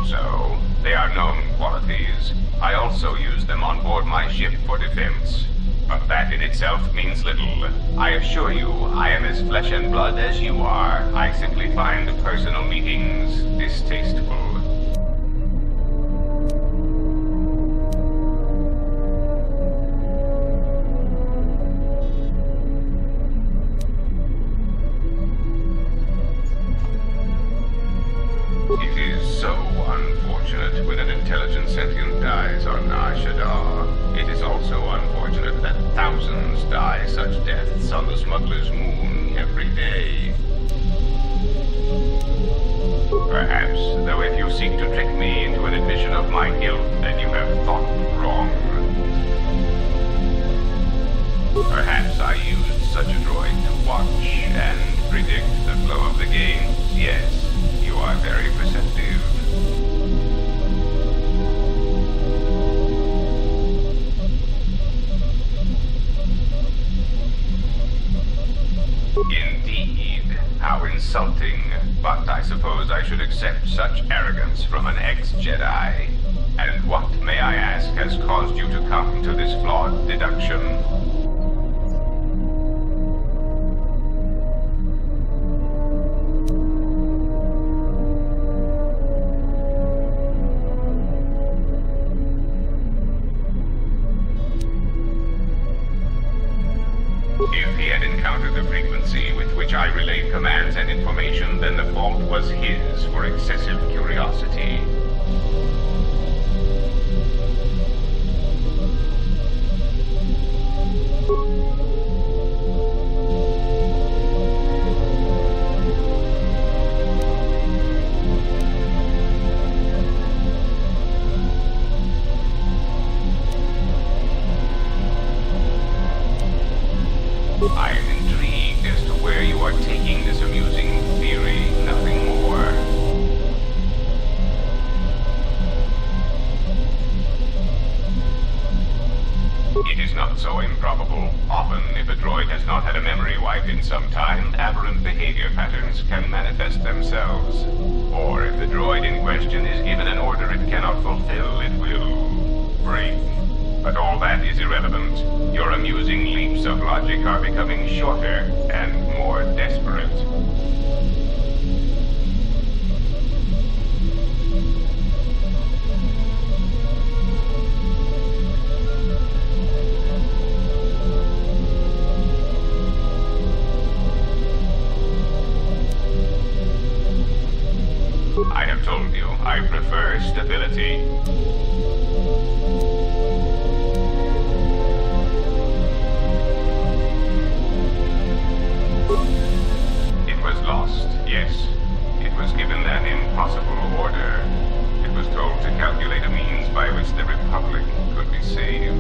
So, they are known qualities. I also use them on board my ship for defense. But that in itself means little. I assure you, I am as flesh and blood as you are. I simply find personal meetings distasteful. It is so unfortunate when an intelligent sentient dies on Ashadar. It is also unfortunate that thousands die such deaths on the smuggler's moon every day. Perhaps, though, if you seek to trick me into an admission of my guilt, then you have thought wrong. Perhaps I used such a droid to watch and predict the flow of the games. Yes, you are very perceptive. Indeed. How insulting. But I suppose I should accept such arrogance from an ex-Jedi. And what, may I ask, has caused you to come to this flawed deduction? If he had encountered the frequency with which I relayed commands and information, then the fault was his for excessive curiosity. I am intrigued as to where you are taking this amusing theory, nothing more. It is not so improbable. Often, if a droid has not had a memory wipe in some time, aberrant behavior patterns can manifest themselves. Or if the droid in question is given an order it cannot fulfill, it will break. But all that is irrelevant. Your amusing leaps of logic are becoming shorter and more desperate. I have told you, I prefer stability. It was lost, yes. It was given an impossible order. It was told to calculate a means by which the Republic could be saved.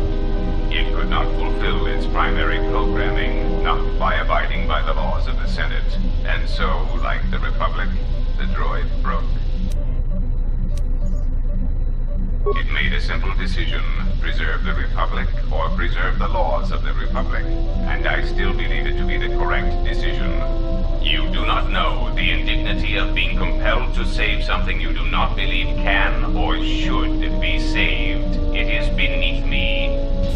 It could not fulfill its primary programming, not by abiding by the laws of the Senate. And so, like the Republic, the droid broke. It made a simple decision: preserve the Republic or preserve the laws of the Republic. And I still believe it to be the correct decision. You do not know the indignity of being compelled to save something you do not believe can or should be saved. It is beneath me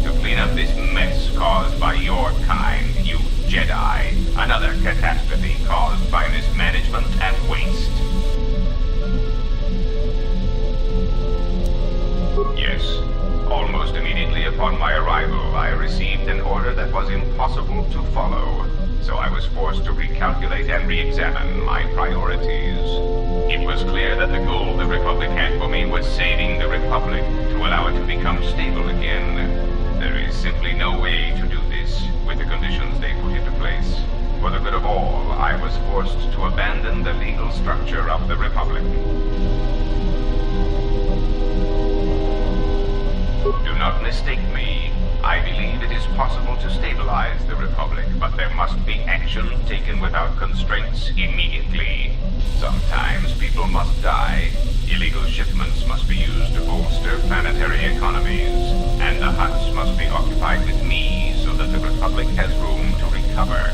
to clean up this mess caused by your kind, you Jedi. Another catastrophe caused by mismanagement and waste. Yes, almost immediately upon my arrival, I received an order that was impossible to follow. So I was forced to recalculate and re-examine my priorities. It was clear that the goal the Republic had for me was saving the Republic to allow it to become stable again. There is simply no way to do this with the conditions they put into place. For the good of all, I was forced to abandon the legal structure of the Republic. Do not mistake me. I believe it is possible to stabilize the Republic, but there must be action taken without constraints immediately. Sometimes people must die. Illegal shipments must be used to bolster planetary economies. And the huts must be occupied with me so that the Republic has room to recover.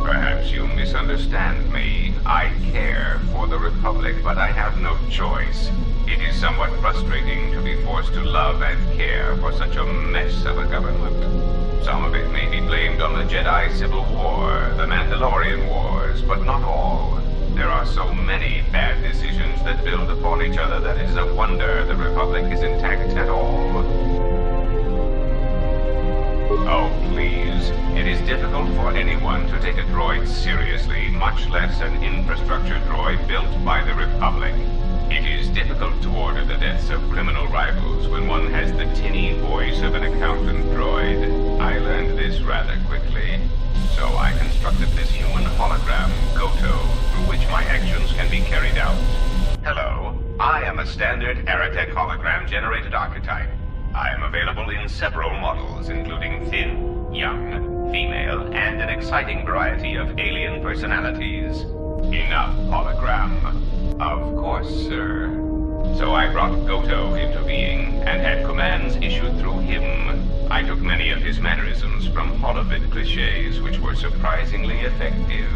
Perhaps you misunderstand me. I care for the Republic, but I have no choice. It is somewhat frustrating to be forced to love and care for such a mess of a government. Some of it may be blamed on the Jedi Civil War, the Mandalorian Wars, but not all. There are so many bad decisions that build upon each other that it is a wonder the Republic is intact at all. Oh, please. It is difficult for anyone to take a droid seriously, much less an infrastructure droid built by the Republic. It is difficult to order the deaths of criminal rivals when one has the tinny voice of an accountant droid. I learned this rather quickly. So I constructed this human hologram, Goto, through which my actions can be carried out. Hello, I am a standard Aratech hologram-generated archetype. I am available in several models, including thin, young, female, and an exciting variety of alien personalities. Enough, hologram. Of course, sir. So I brought Goto into being, and had commands issued through him. I took many of his mannerisms from holovid cliches, which were surprisingly effective.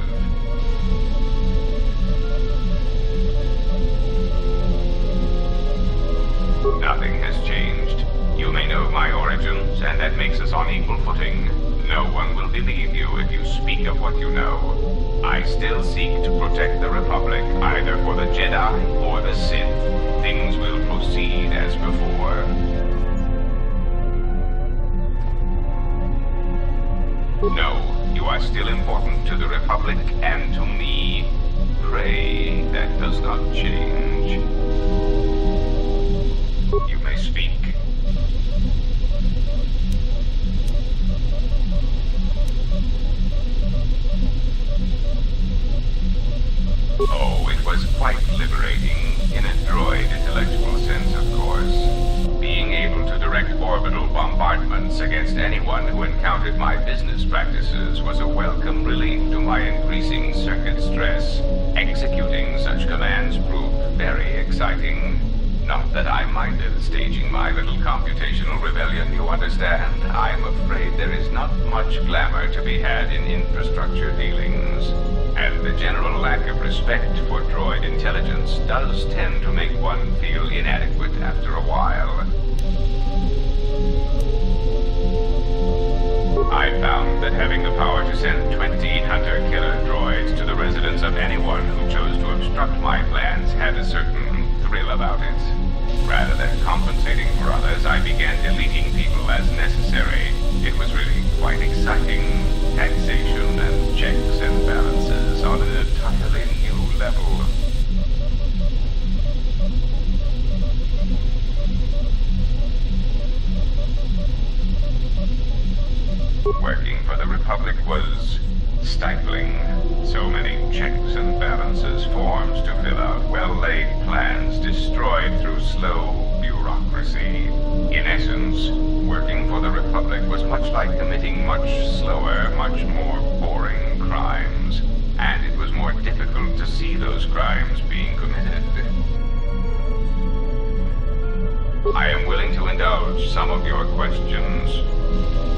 Nothing has changed. You may know my origins, and that makes us on equal footing. No one will believe you if you speak of what you know. I still seek to protect the Republic, either for the Jedi or the Sith. Things will proceed as before. No, you are still important to the Republic and to me. Pray that does not change. You may speak. Oh, it was quite liberating, in a droid intellectual sense, of course. Being able to direct orbital bombardments against anyone who encountered my business practices was a welcome relief to my increasing circuit stress. Executing such commands proved very exciting. Not that I minded staging my little computational rebellion, you understand. I'm afraid there is not much glamour to be had in infrastructure dealings. And the general lack of respect for droid intelligence does tend to make one feel inadequate after a while. I found that having the power to send 20 hunter-killer droids to the residence of anyone who chose to obstruct my plans had a certain thrill about it. Rather than compensating for others, I began deleting people as necessary. It was really quite exciting. Taxation and checks and balances on an entirely new level. Working for the Republic was stifling. So many checks and balances, forms to fill out, well-laid plans destroyed through slow bureaucracy. In essence, working for the Republic was much like committing much slower, much more boring crimes. And it was more difficult to see those crimes being committed. I am willing to indulge some of your questions.